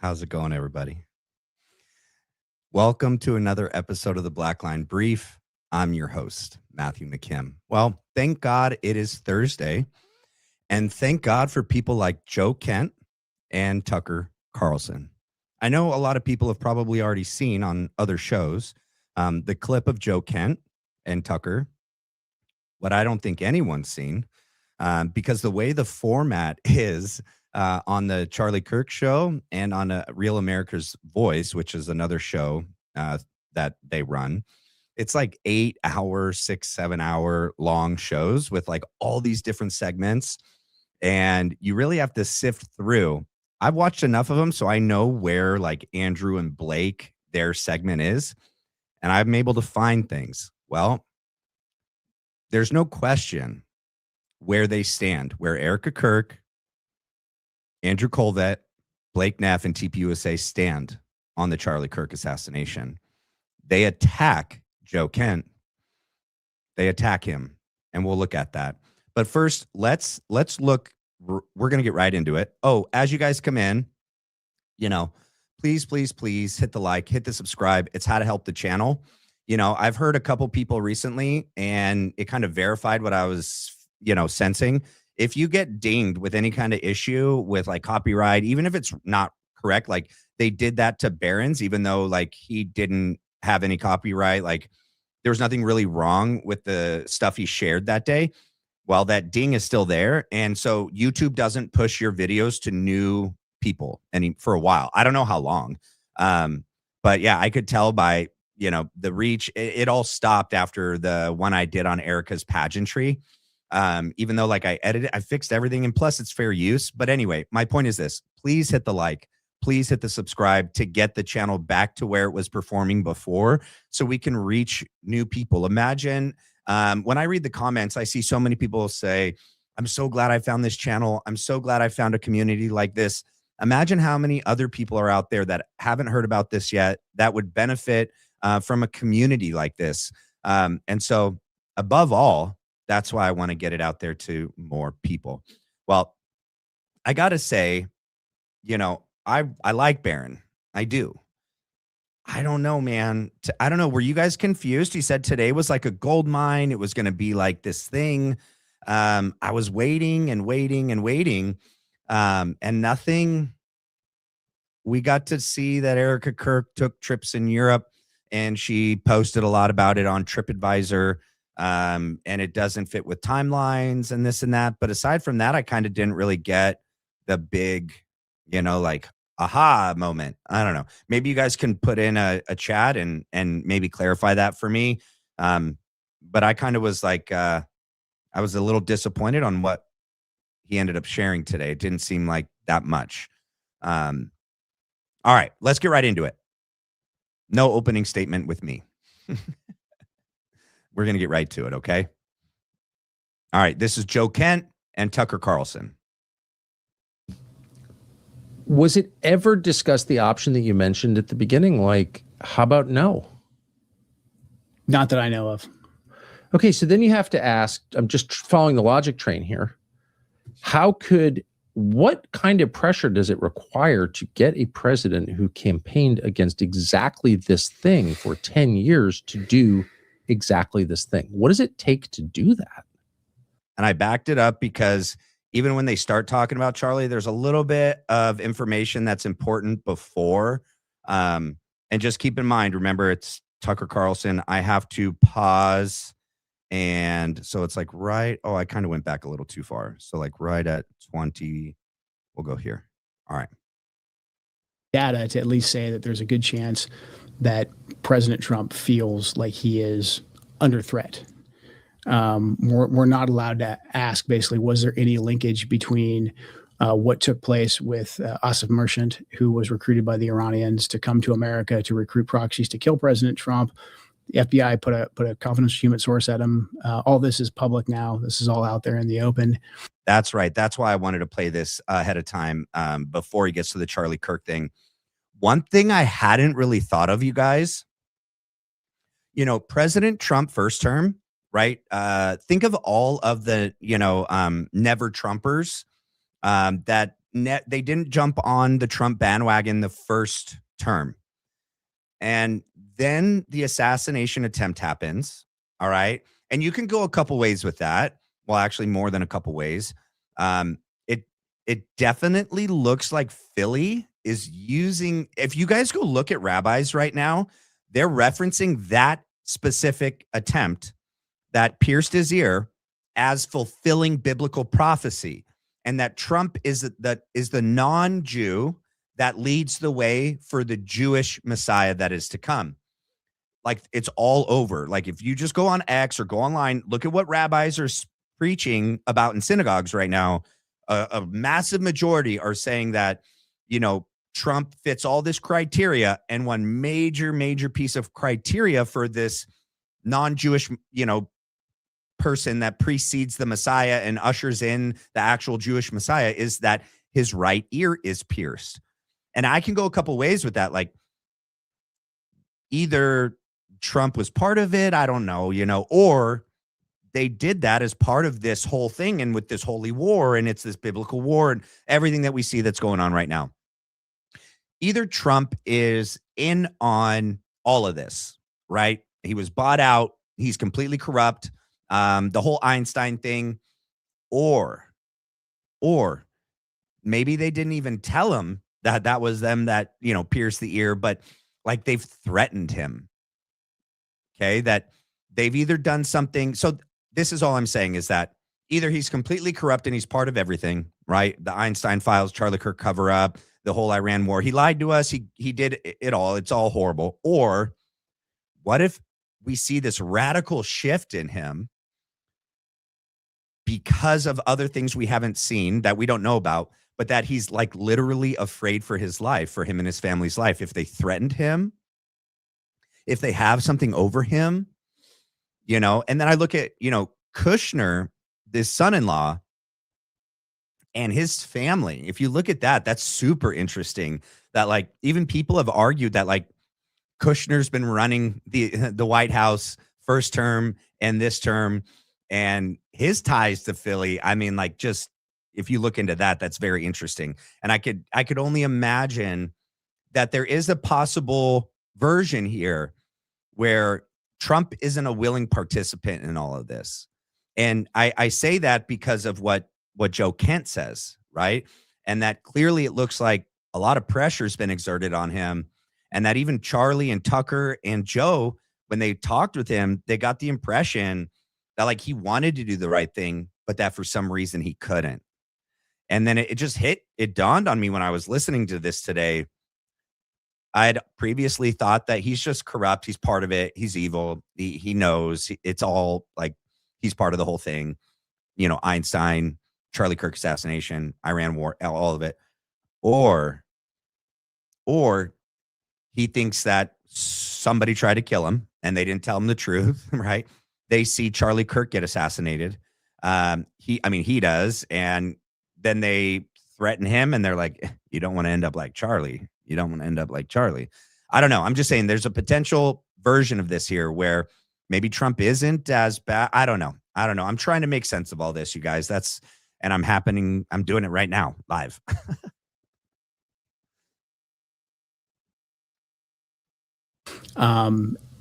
How's it going, everybody? Welcome to another episode of the Blackline Brief. I'm your host, Matthew McKim. Well, thank God it is Thursday, and thank God for people like Joe Kent and Tucker Carlson. I know a lot of people have probably already seen on other shows the clip of Joe Kent and Tucker. What I don't think anyone's seen, because the way the format is on the Charlie Kirk show and on Real America's Voice, which is another show that they run, it's like 8 hour, 6, 7 hour long shows with like all these different segments. And you really have to sift through. I've watched enough of them so I know where like Andrew and Blake, their segment is, and I'm able to find things. Well, there's no question where they stand, where Erica Kirk, Andrew Colvett, Blake Neff, and TPUSA stand on the Charlie Kirk assassination. They attack Joe Kent. They attack him, and we'll look at that. But first, let's look. We're going to get right into it. Oh, as you guys come in, please hit the like, hit the subscribe. It's how to help the channel. I've heard a couple people recently, and it kind of verified what I was, sensing. If you get dinged with any kind of issue with like copyright, even if it's not correct, like they did that to Barron's, even though like he didn't have any copyright, like there was nothing really wrong with the stuff he shared that day. Well, that ding is still there. And so YouTube doesn't push your videos to new people for a while. I don't know how long. But yeah, I could tell by, the reach, it all stopped after the one I did on Erica's pageantry. Even though like I edited, I fixed everything, and plus it's fair use. But anyway, my point is this: please hit the like, please hit the subscribe to get the channel back to where it was performing before, so we can reach new people. Imagine when I read the comments, I see so many people say, I'm so glad I found this channel. I'm so glad I found a community like this. Imagine how many other people are out there that haven't heard about this yet that would benefit from a community like this. And so above all, that's why I want to get it out there to more people. Well, I got to say, I like Barron. I do. I don't know, man. I don't know. Were you guys confused? He said today was like a gold mine. It was going to be like this thing. I was waiting and waiting and waiting, and nothing. We got to see that Erica Kirk took trips in Europe, and she posted a lot about it on TripAdvisor. And it doesn't fit with timelines and this and that. But aside from that, I kind of didn't really get the big, like aha moment. I don't know. Maybe you guys can put in a chat and maybe clarify that for me. But I kind of was like, I was a little disappointed on what he ended up sharing today. It didn't seem like that much. All right, let's get right into it. No opening statement with me. We're going to get right to it, okay? All right, this is Joe Kent and Tucker Carlson. Was it ever discussed, the option that you mentioned at the beginning? Like, how about no? Not that I know of. Okay, so then you have to ask, I'm just following the logic train here. What kind of pressure does it require to get a president who campaigned against exactly this thing for 10 years to do exactly this thing? What does it take to do that? And I backed it up because even when they start talking about Charlie, there's a little bit of information that's important before. And just keep in mind, remember, it's Tucker Carlson. I have to pause. And so it's like I kind of went back a little too far. So like right at 20, we'll go here. All right. Data to at least say that there's a good chance that President Trump feels like he is under threat. We're not allowed to ask, basically, was there any linkage between what took place with Asif Merchant, who was recruited by the Iranians to come to America to recruit proxies to kill President Trump. The FBI put a confidential human source at him. All this is public now. This is all out there in the open. That's right. That's why I wanted to play this ahead of time before he gets to the Charlie Kirk thing. One thing I hadn't really thought of, you guys, President Trump first term, right? Think of all of the, never Trumpers that they didn't jump on the Trump bandwagon the first term. And then the assassination attempt happens. All right. And you can go a couple ways with that. Well, actually more than a couple ways. It definitely looks like Philly is using, if you guys go look at rabbis right now, they're referencing that specific attempt that pierced his ear as fulfilling biblical prophecy, and that Trump is the non-Jew that leads the way for the Jewish Messiah that is to come. Like, it's all over. Like, if you just go on X or go online, look at what rabbis are preaching about in synagogues right now. A massive majority are saying that, Trump fits all this criteria, and one major piece of criteria for this non-Jewish, person that precedes the Messiah and ushers in the actual Jewish Messiah is that his right ear is pierced. And I can go a couple ways with that. Like, either Trump was part of it, I don't know, or they did that as part of this whole thing, and with this holy war, and it's this biblical war and everything that we see that's going on right now. Either Trump is in on all of this, right? He was bought out. He's completely corrupt. The whole Einstein thing, or maybe they didn't even tell him that was them that, pierced the ear, but like, they've threatened him. Okay. That they've either done something. So this is all I'm saying, is that either he's completely corrupt and he's part of everything, right? The Einstein files, Charlie Kirk cover up, the whole Iran war. He lied to us. He did it all. It's all horrible. Or what if we see this radical shift in him because of other things we haven't seen, that we don't know about, but that he's like literally afraid for his life, for him and his family's life. If they threatened him, if they have something over him, and then I look at, Kushner, this son-in-law, and his family. If you look at that, that's super interesting, that like even people have argued that like Kushner's been running the White House first term and this term, and his ties to Philly. I mean, like, just if you look into that, that's very interesting. And I could only imagine that there is a possible version here where Trump isn't a willing participant in all of this. And I say that because of what Joe Kent says, right? And that clearly it looks like a lot of pressure's been exerted on him, and that even Charlie and Tucker and Joe, when they talked with him, they got the impression that like he wanted to do the right thing, but that for some reason he couldn't. And then it dawned on me when I was listening to this today. I had previously thought that he's just corrupt. He's part of it. He's evil. He knows it's all like, he's part of the whole thing. Einstein, Charlie Kirk assassination, Iran war, all of it. Or he thinks that somebody tried to kill him and they didn't tell him the truth, right? They see Charlie Kirk get assassinated. He does. And then they threaten him and they're like, you don't want to end up like Charlie. You don't want to end up like Charlie. I don't know. I'm just saying there's a potential version of this here where maybe Trump isn't as bad. I don't know. I'm trying to make sense of all this, you guys. I'm doing it right now, live.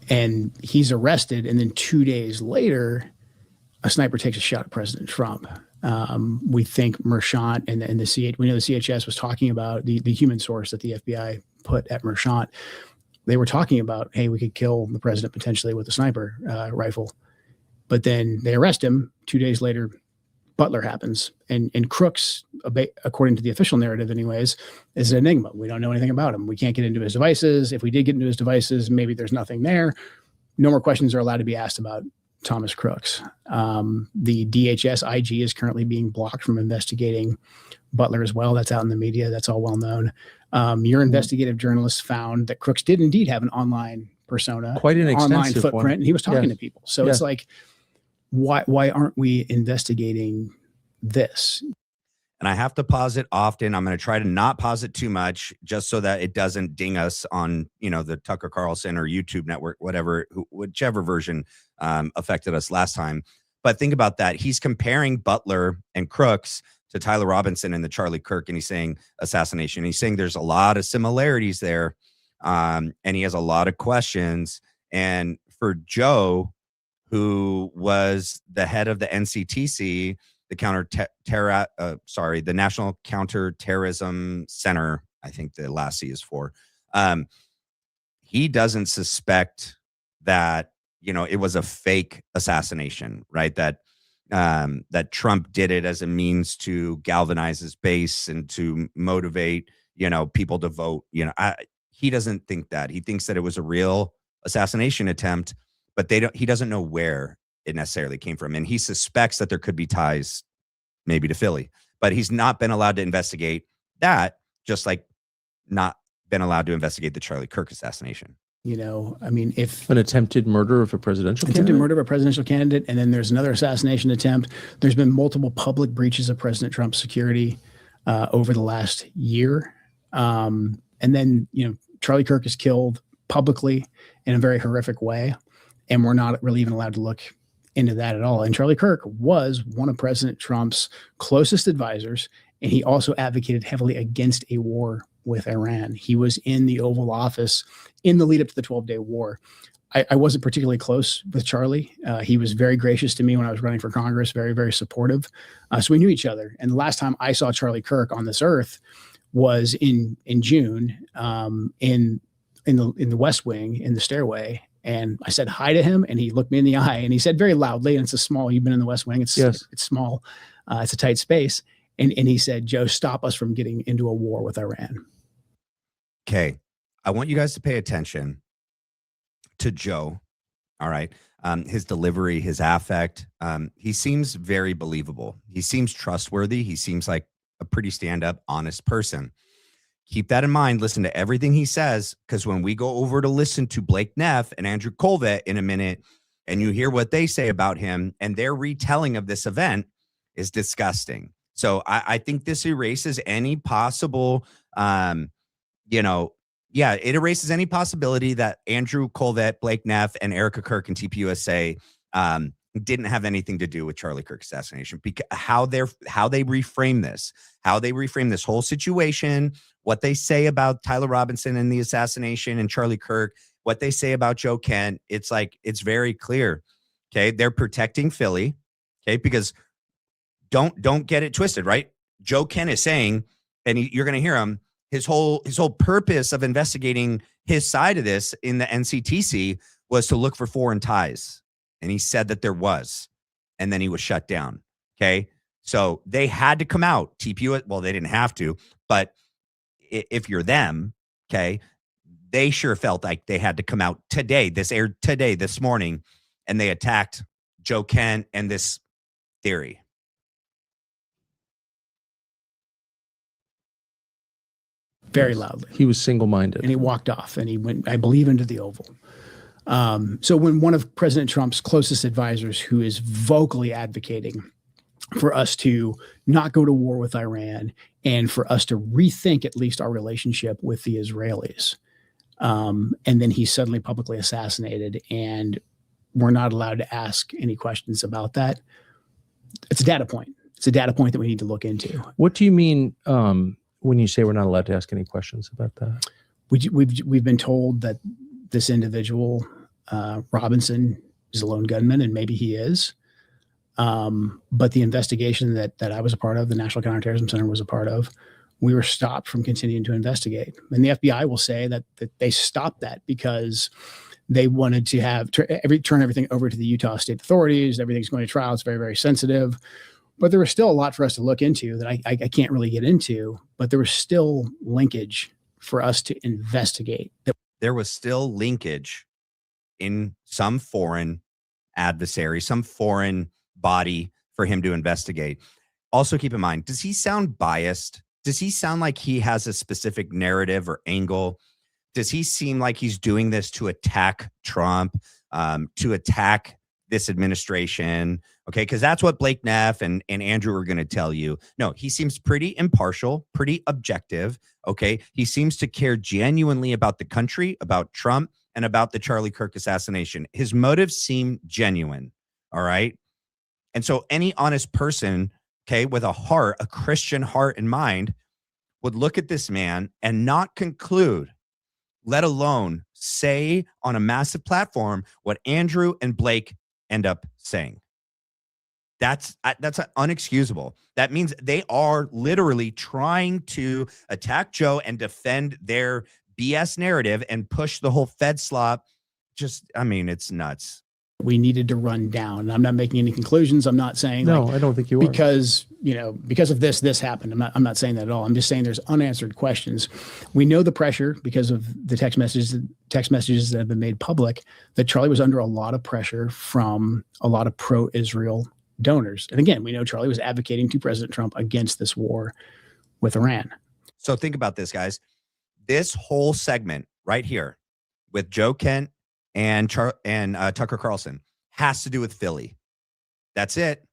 And he's arrested, and then 2 days later, a sniper takes a shot at President Trump. We think Merchant and the we know the CHS was talking about the human source that the FBI put at Merchant. They were talking about, hey, we could kill the president potentially with a sniper rifle. But then they arrest him. 2 days later, Butler happens. And Crooks, according to the official narrative anyways, is an enigma. We don't know anything about him. We can't get into his devices. If we did get into his devices, maybe there's nothing there. No more questions are allowed to be asked about Thomas Crooks. The DHS IG is currently being blocked from investigating Butler as well. That's out in the media. That's all well known. Your investigative journalist found that Crooks did indeed have an online persona, quite an online footprint, one. And he was talking to people. So it's like, why aren't we investigating this? And I have to pause it often. I'm going to try to not pause it too much, just so that it doesn't ding us on, the Tucker Carlson or YouTube network, whichever version affected us last time. But think about that. He's comparing Butler and Crooks to Tyler Robinson and the Charlie Kirk, and he's saying assassination. He's saying there's a lot of similarities there, and he has a lot of questions. And for Joe, who was the head of the NCTC, the National Counterterrorism Center, I think the last C is for, he doesn't suspect that, it was a fake assassination, right? That Trump did it as a means to galvanize his base and to motivate, people to vote. He doesn't think that. He thinks that it was a real assassination attempt, but he doesn't know where it necessarily came from. And he suspects that there could be ties maybe to Philly, but he's not been allowed to investigate that, just like not been allowed to investigate the Charlie Kirk assassination. If an attempted murder of a presidential candidate, and then there's another assassination attempt. There's been multiple public breaches of President Trump's security over the last year. And then, Charlie Kirk is killed publicly in a very horrific way. And we're not really even allowed to look into that at all. And Charlie Kirk was one of President Trump's closest advisors. And he also advocated heavily against a war with Iran. He was in the Oval Office in the lead up to the 12-day war. I wasn't particularly close with Charlie. He was very gracious to me when I was running for Congress, very, very supportive. So we knew each other. And the last time I saw Charlie Kirk on this earth was in June in the West Wing, in the stairway. And I said hi to him, and he looked me in the eye, and he said very loudly, and you've been in the West Wing, it's small, it's a tight space. And he said, "Joe, stop us from getting into a war with Iran." Okay. I want you guys to pay attention to Joe. All right. His delivery, his affect. He seems very believable. He seems trustworthy. He seems like a pretty stand-up, honest person. Keep that in mind. Listen to everything he says, because when we go over to listen to Blake Neff and Andrew Colvett in a minute, and you hear what they say about him, and their retelling of this event is disgusting. So I think this erases any possible, it erases any possibility that Andrew Colvett, Blake Neff, and Erica Kirk and TPUSA didn't have anything to do with Charlie Kirk assassination. Because how they reframe this whole situation, what they say about Tyler Robinson and the assassination and Charlie Kirk, what they say about Joe Kent, it's very clear. Okay, they're protecting Philly. Okay, because don't get it twisted, right? Joe Kent is saying, and you're going to hear him, his whole purpose of investigating his side of this in the NCTC was to look for foreign ties. And he said that there was, and then he was shut down. Okay. So they had to come out. TPU, well, they didn't have to, but if you're them, okay, they sure felt like they had to come out today. This aired today, this morning, and they attacked Joe Kent and this theory. Very loudly. He was single-minded. And he walked off, and he went, I believe, into the Oval. So when one of President Trump's closest advisors, who is vocally advocating for us to not go to war with Iran and for us to rethink at least our relationship with the Israelis, and then he's suddenly publicly assassinated, and we're not allowed to ask any questions about that, it's a data point. It's a data point that we need to look into. What do you mean when you say we're not allowed to ask any questions about that? We've been told that this individual, Robinson, is a lone gunman, and maybe he is. But the investigation that I was a part of, the National Counterterrorism Center was a part of, we were stopped from continuing to investigate. And the FBI will say that they stopped that because they wanted to turn everything over to the Utah state authorities. Everything's going to trial. It's very, very sensitive. But there was still a lot for us to look into that I can't really get into. But there was still linkage for us to investigate. There was still linkage in some foreign adversary, some foreign body for him to investigate. Also, keep in mind, does he sound biased? Does he sound like he has a specific narrative or angle? Does he seem like he's doing this to attack Trump, to attack this administration? Okay, because that's what Blake Neff and Andrew are going to tell you. No, he seems pretty impartial, pretty objective. Okay, he seems to care genuinely about the country, about Trump, and about the Charlie Kirk assassination. His motives seem genuine. All right. And so any honest person okay, with a heart, a Christian heart in mind, would look at this man and not conclude, let alone say on a massive platform what Andrew and Blake end up saying. That's unexcusable. That means they are literally trying to attack Joe and defend their BS narrative and push the whole Fed slop. It's nuts. We needed to run down. I'm not making any conclusions. I'm not saying No, I don't think you are. because of this happened. I'm not saying that at all. I'm just saying there's unanswered questions. We know the pressure because of the text messages that have been made public, that Charlie was under a lot of pressure from a lot of pro-Israel donors. And again, we know Charlie was advocating to President Trump against this war with Iran. So think about this, guys. This whole segment right here with Joe Kent and Tucker Carlson has to do with Philly. That's it.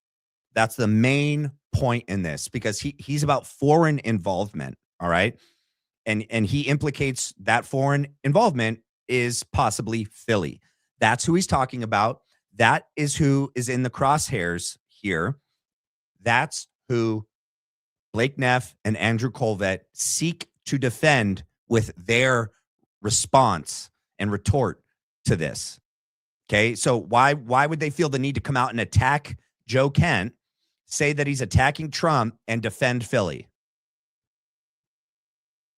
That's the main point in this, because he's about foreign involvement. All right. And he implicates that foreign involvement is possibly Philly. That's who he's talking about. That is who is in the crosshairs here. That's who Blake Neff and Andrew Colvett seek to defend with their response and retort to this. Okay, so why would they feel the need to come out and attack Joe Kent, say that he's attacking Trump, and defend Philly?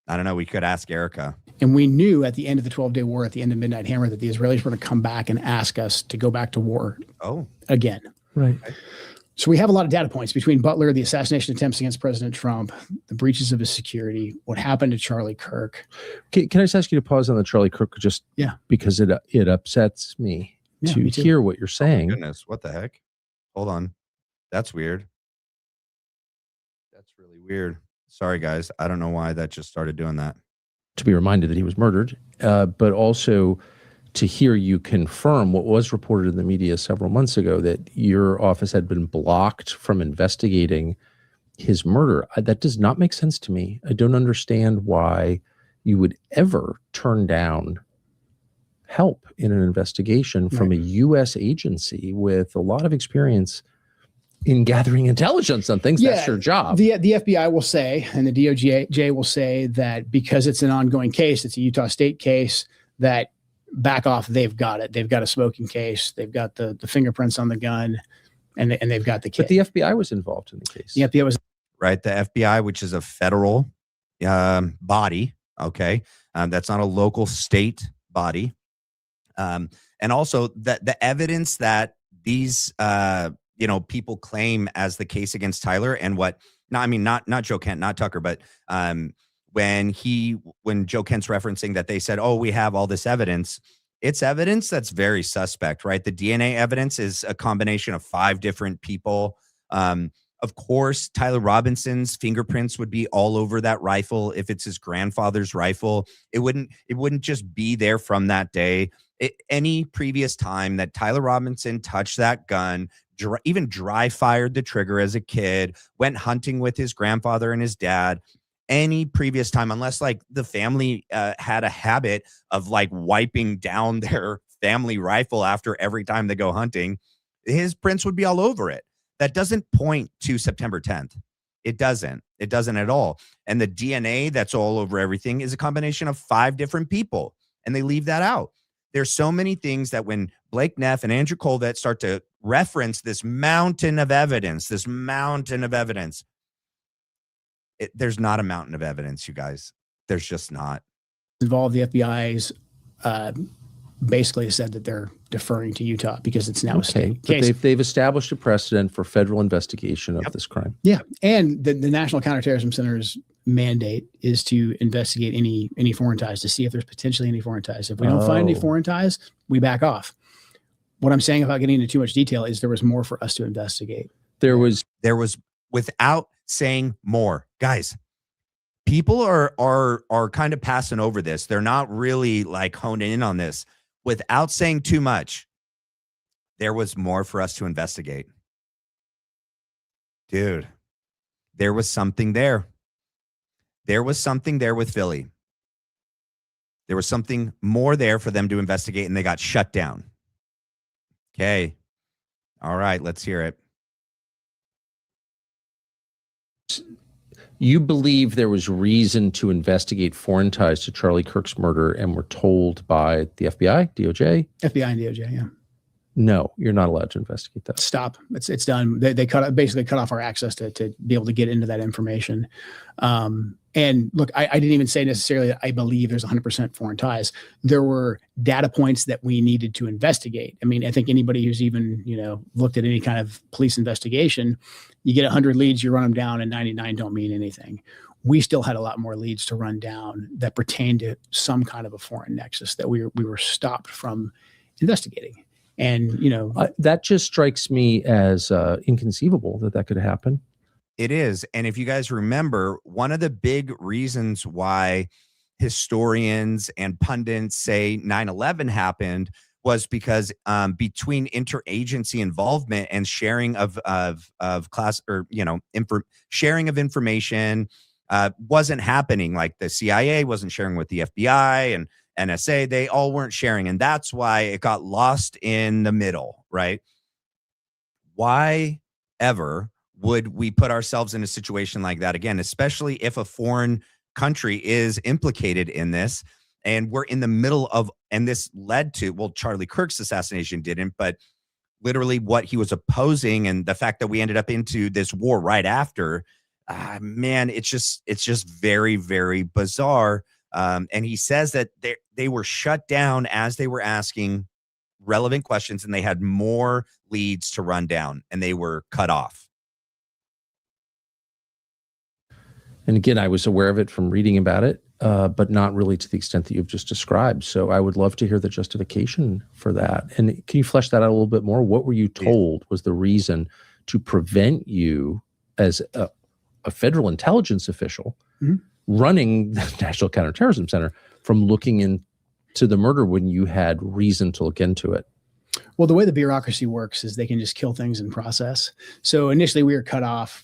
I don't know. We could ask Erica. And we knew at the end of the 12-day war, at the end of Midnight Hammer, that the Israelis were going to come back and ask us to go back to war again. Right. So we have a lot of data points between Butler, the assassination attempts against President Trump, the breaches of his security, what happened to Charlie Kirk. Can I just ask you to pause on the Charlie Kirk because it upsets me to hear what you're saying. Oh, goodness, what the heck? Hold on. That's weird. That's really weird. Sorry, guys. I don't know why that just started doing that. To be reminded that he was murdered, but also to hear you confirm what was reported in the media several months ago, that your office had been blocked from investigating his murder. That does not make sense to me. I don't understand why you would ever turn down help in an investigation from a U.S. agency with a lot of experience in gathering intelligence on things. That's your job. The FBI will say, and the DOJ will say, that because it's an ongoing case, it's a Utah State case, that back off, they've got it. They've got a smoking case. They've got the fingerprints on the gun, and they've got the kid. But the FBI was involved in the case. The FBI was right. The FBI, which is a federal body. Okay. That's not a local state body. And also the evidence that these, people claim as the case against Tyler and not Joe Kent, not Tucker, but when Joe Kent's referencing that they said, oh, we have all this evidence, it's evidence that's very suspect, right? The DNA evidence is a combination of 5 different people. Of course, Tyler Robinson's fingerprints would be all over that rifle. If it's his grandfather's rifle, it wouldn't just be there from that day. Any previous time that Tyler Robinson touched that gun, even dry fired the trigger as a kid, went hunting with his grandfather and his dad, any previous time, unless like the family had a habit of like wiping down their family rifle after every time they go hunting, his prints would be all over it. That doesn't point to September 10th. It doesn't at all. And the DNA that's all over everything is a combination of 5 different people, and they leave that out. There's so many things that when Blake Neff and Andrew Colvett start to reference this mountain of evidence, there's not a mountain of evidence, you guys. There's just not. Involved. The FBI's basically said that they're deferring to Utah because it's now a state case. But they've established a precedent for federal investigation of this crime. Yeah, and the National Counterterrorism Center's mandate is to investigate any foreign ties, to see if there's potentially any foreign ties. If we don't find any foreign ties, we back off. What I'm saying, without getting into too much detail, is there was more for us to investigate. There was without saying more, guys. People are kind of passing over this. They're not really like honing in on this. Without saying too much, there was more for us to investigate. Dude, there was something there. There was something there with Philly. There was something more there for them to investigate, and they got shut down. Okay. All right, let's hear it. You believe there was reason to investigate foreign ties to Charlie Kirk's murder and were told by the FBI, DOJ? FBI and DOJ, yeah. No, you're not allowed to investigate that. Stop. It's done. They basically cut off our access to be able to get into that information. And look, I didn't even say necessarily that I believe there's 100% foreign ties. There were data points that we needed to investigate. I mean, I think anybody who's even, looked at any kind of police investigation, you get 100 leads, you run them down, and 99 don't mean anything. We still had a lot more leads to run down that pertained to some kind of a foreign nexus that we were stopped from investigating. And, that just strikes me as inconceivable that could happen. It is. And if you guys remember, one of the big reasons why historians and pundits say 9/11 happened was because between interagency involvement and sharing of class or, sharing of information wasn't happening. Like the CIA wasn't sharing with the FBI and NSA, they all weren't sharing. And that's why it got lost in the middle, right? Why ever would we put ourselves in a situation like that again, especially if a foreign country is implicated in this and we're in the middle of, and this led to, well, Charlie Kirk's assassination didn't, but literally what he was opposing and the fact that we ended up into this war right after, man, it's just very, very bizarre. And he says that they were shut down as they were asking relevant questions and they had more leads to run down and they were cut off. And again, I was aware of it from reading about it, but not really to the extent that you've just described. So I would love to hear the justification for that. And can you flesh that out a little bit more? What were you told was the reason to prevent you as a federal intelligence official running the National Counterterrorism Center from looking into the murder when you had reason to look into it? Well, the way the bureaucracy works is they can just kill things in process. So initially we were cut off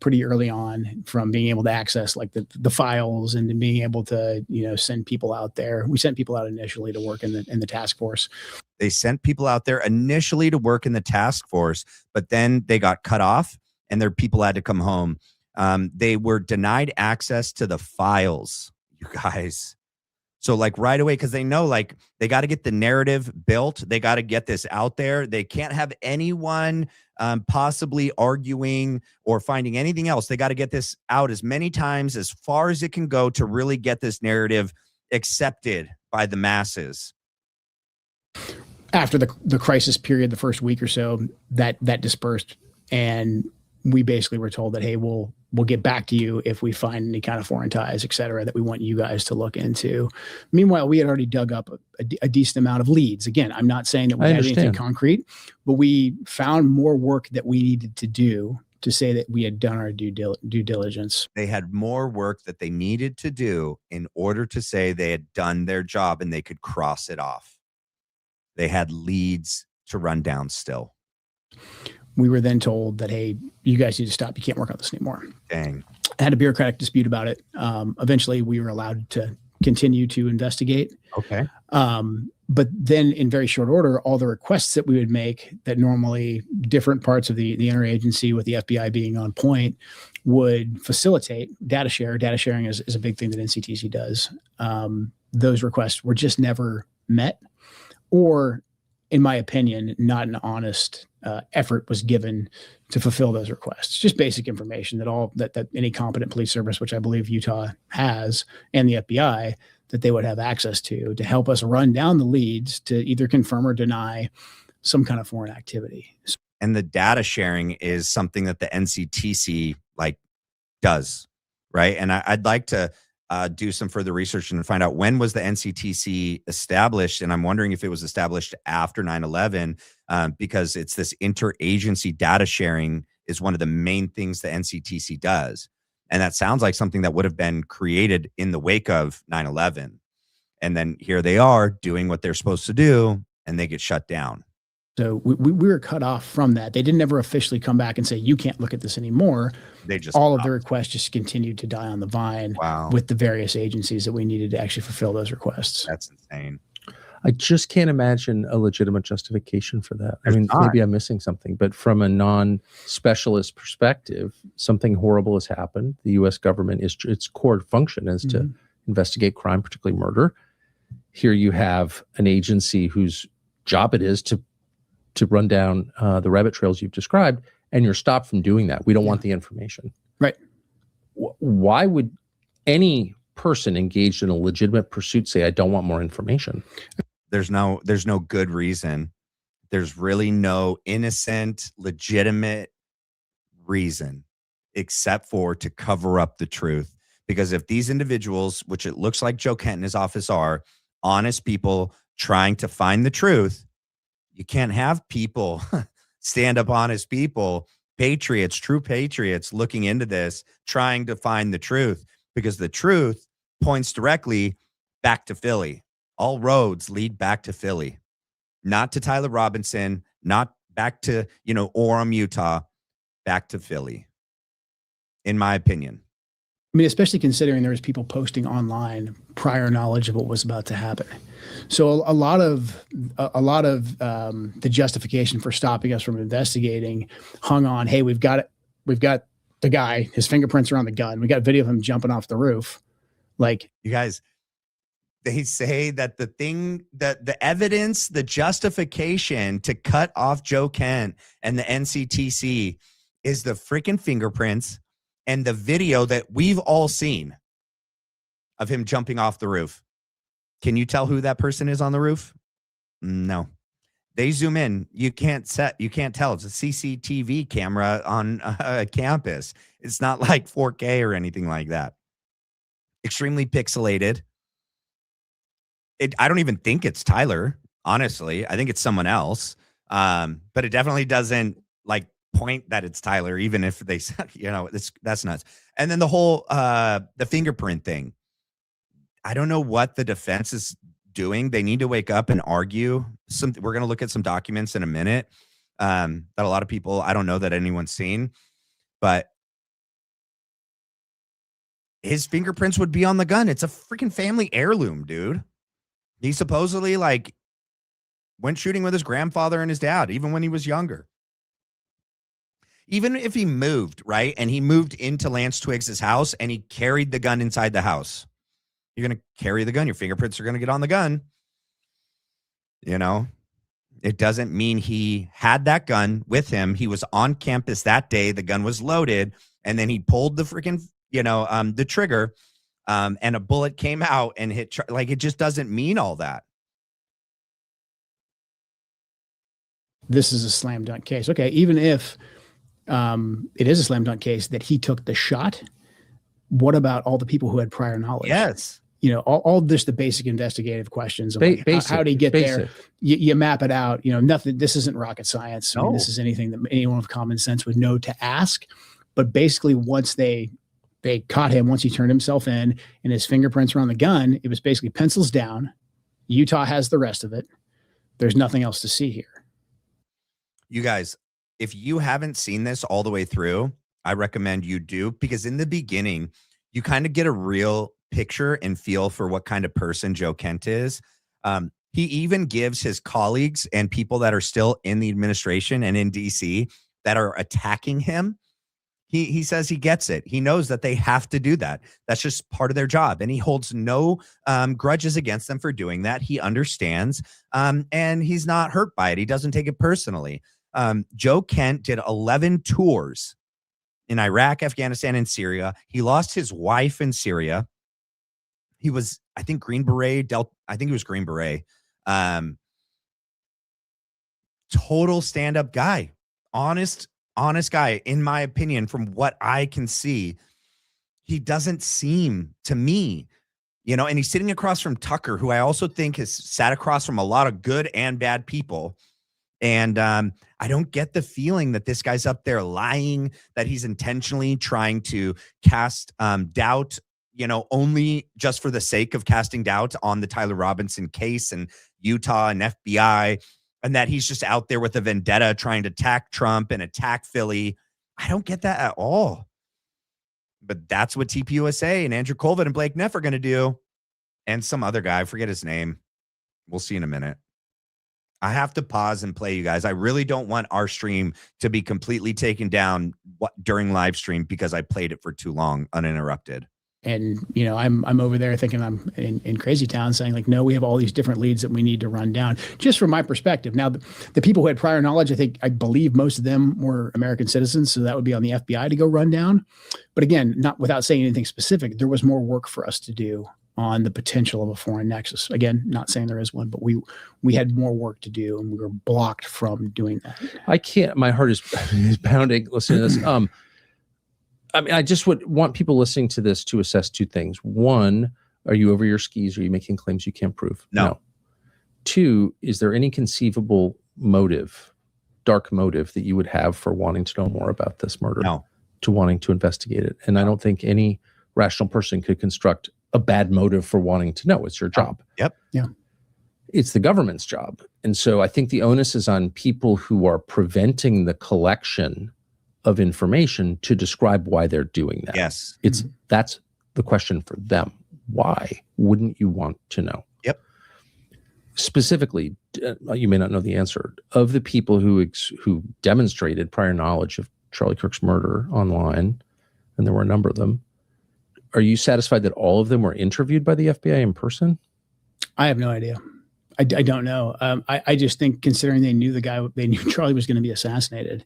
pretty early on from being able to access like the files and then being able to, send people out there. We sent people out initially to work in the task force. They sent people out there initially to work in the task force, but then they got cut off and their people had to come home. They were denied access to the files, you guys. So like right away, because they know like they got to get the narrative built. They got to get this out there. They can't have anyone possibly arguing or finding anything else. They got to get this out as many times as far as it can go to really get this narrative accepted by the masses. After the crisis period, the first week or so, that dispersed, and we basically were told that, hey, we'll get back to you if we find any kind of foreign ties, et cetera, that we want you guys to look into. Meanwhile, we had already dug up a decent amount of leads. Again, I'm not saying that we had anything concrete, but we found more work that we needed to do to say that we had done our due diligence. They had more work that they needed to do in order to say they had done their job and they could cross it off. They had leads to run down still. We were then told that, hey, you guys need to stop. You can't work on this anymore. Dang. I had a bureaucratic dispute about it. Eventually, we were allowed to continue to investigate. Okay. But then in very short order, all the requests that we would make that normally different parts of the interagency with the FBI being on point would facilitate data share. Data sharing is a big thing that NCTC does. Those requests were just never met, or in my opinion, not an honest effort was given to fulfill those requests. Just basic information that any competent police service, which I believe Utah has, and the FBI, that they would have access to help us run down the leads to either confirm or deny some kind of foreign activity. And the data sharing is something that the NCTC does, right? And I'd like to do some further research and find out when was the NCTC established. And I'm wondering if it was established after 9/11, because it's this interagency data sharing is one of the main things the NCTC does. And that sounds like something that would have been created in the wake of 9/11. And then here they are doing what they're supposed to do, and they get shut down. So we were cut off from that. They didn't ever officially come back and say, you can't look at this anymore. They just all of the requests just continued to die on the vine. Wow. With the various agencies that we needed to actually fulfill those requests. That's insane. I just can't imagine a legitimate justification for that. I There's mean, not. maybe I'm missing something, but from a non-specialist perspective, something horrible has happened. The U.S. government its core function is to investigate crime, particularly murder. Here you have an agency whose job it is to run down the rabbit trails you've described, and you're stopped from doing that. We don't want the information. Right. Why would any person engaged in a legitimate pursuit say, I don't want more information? There's no good reason. There's really no innocent, legitimate reason except for to cover up the truth. Because if these individuals, which it looks like Joe Kent and his office are, honest people trying to find the truth, you can't have people stand up, honest people, patriots, true patriots looking into this, trying to find the truth, because the truth points directly back to Philly. All roads lead back to Philly, not to Tyler Robinson, not back to, Orem, Utah, back to Philly, in my opinion. I mean, especially considering there was people posting online prior knowledge of what was about to happen. So a lot of the justification for stopping us from investigating hung on, hey, we've got the guy, his fingerprints are on the gun. We got video of him jumping off the roof. Like, you guys, they say that the evidence, the justification to cut off Joe Kent and the NCTC is the freaking fingerprints and the video that we've all seen of him jumping off the roof. Can you tell who that person is on the roof? No. They zoom in. You can't tell. It's a CCTV camera on a campus. It's not like 4K or anything like that. Extremely pixelated. I don't even think it's Tyler, honestly. I think it's someone else. But it definitely doesn't point that it's Tyler, even if they said, that's nuts. And then the whole the fingerprint thing. I don't know what the defense is doing. They need to wake up and argue. We're going to look at some documents in a minute that a lot of people, I don't know that anyone's seen, but his fingerprints would be on the gun. It's a freaking family heirloom, dude. He supposedly went shooting with his grandfather and his dad, even when he was younger. Even if he moved, right? And he moved into Lance Twiggs' house and he carried the gun inside the house. You're going to carry the gun. Your fingerprints are going to get on the gun. It doesn't mean he had that gun with him. He was on campus that day. The gun was loaded and then he pulled the freaking, the trigger and a bullet came out and hit. It just doesn't mean all that. This is a slam dunk case. Okay. Even if it is a slam dunk case that he took the shot, what about all the people who had prior knowledge? Yes. All this, the basic investigative questions of how did he get there? You map it out. Nothing. This isn't rocket science. No. I mean, this is anything that anyone with common sense would know to ask. But basically, once they caught him, once he turned himself in and his fingerprints were on the gun, it was basically pencils down. Utah has the rest of it. There's nothing else to see here. You guys, if you haven't seen this all the way through, I recommend you do, because in the beginning, you kind of get a real picture and feel for what kind of person Joe Kent is. He even gives his colleagues and people that are still in the administration and in DC that are attacking him. He says he gets it. He knows that they have to do that. That's just part of their job. And he holds no grudges against them for doing that. He understands and he's not hurt by it. He doesn't take it personally. Joe Kent did 11 tours in Iraq, Afghanistan, and Syria. He lost his wife in Syria. He was, I think, Green Beret. I think he was Green Beret. Total stand-up guy. Honest guy, in my opinion, from what I can see. He doesn't seem to me, and he's sitting across from Tucker, who I also think has sat across from a lot of good and bad people. And I don't get the feeling that this guy's up there lying, that he's intentionally trying to cast doubt, only just for the sake of casting doubt on the Tyler Robinson case and Utah and FBI, and that he's just out there with a vendetta trying to attack Trump and attack Philly. I don't get that at all. But that's what TPUSA and Andrew Colvin and Blake Neff are going to do. And some other guy, I forget his name. We'll see in a minute. I have to pause and play, you guys. I really don't want our stream to be completely taken down during live stream because I played it for too long uninterrupted. And, you know, I'm over there thinking I'm in crazy town saying like, no, we have all these different leads that we need to run down just from my perspective. Now, the people who had prior knowledge, I believe most of them were American citizens. So that would be on the FBI to go run down. But again, not without saying anything specific, there was more work for us to do on the potential of a foreign nexus. Again, not saying there is one, but we had more work to do and we were blocked from doing that. I can't, my heart is pounding listening to this. I mean, I just would want people listening to this to assess two things. One, are you over your skis? Are you making claims you can't prove? No. Two, is there any conceivable motive, dark motive that you would have for wanting to know more about this murder? No. To wanting to investigate it. And I don't think any rational person could construct a bad motive for wanting to know. It's your job. Yep. Yeah. It's the government's job. And so I think the onus is on people who are preventing the collection of information to describe why they're doing that. Yes. That's the question for them. Why wouldn't you want to know? Yep. Specifically, you may not know the answer. Of the people who demonstrated prior knowledge of Charlie Kirk's murder online, and there were a number of them, are you satisfied that all of them were interviewed by the FBI in person? I have no idea. I don't know. I just think considering they knew Charlie was going to be assassinated,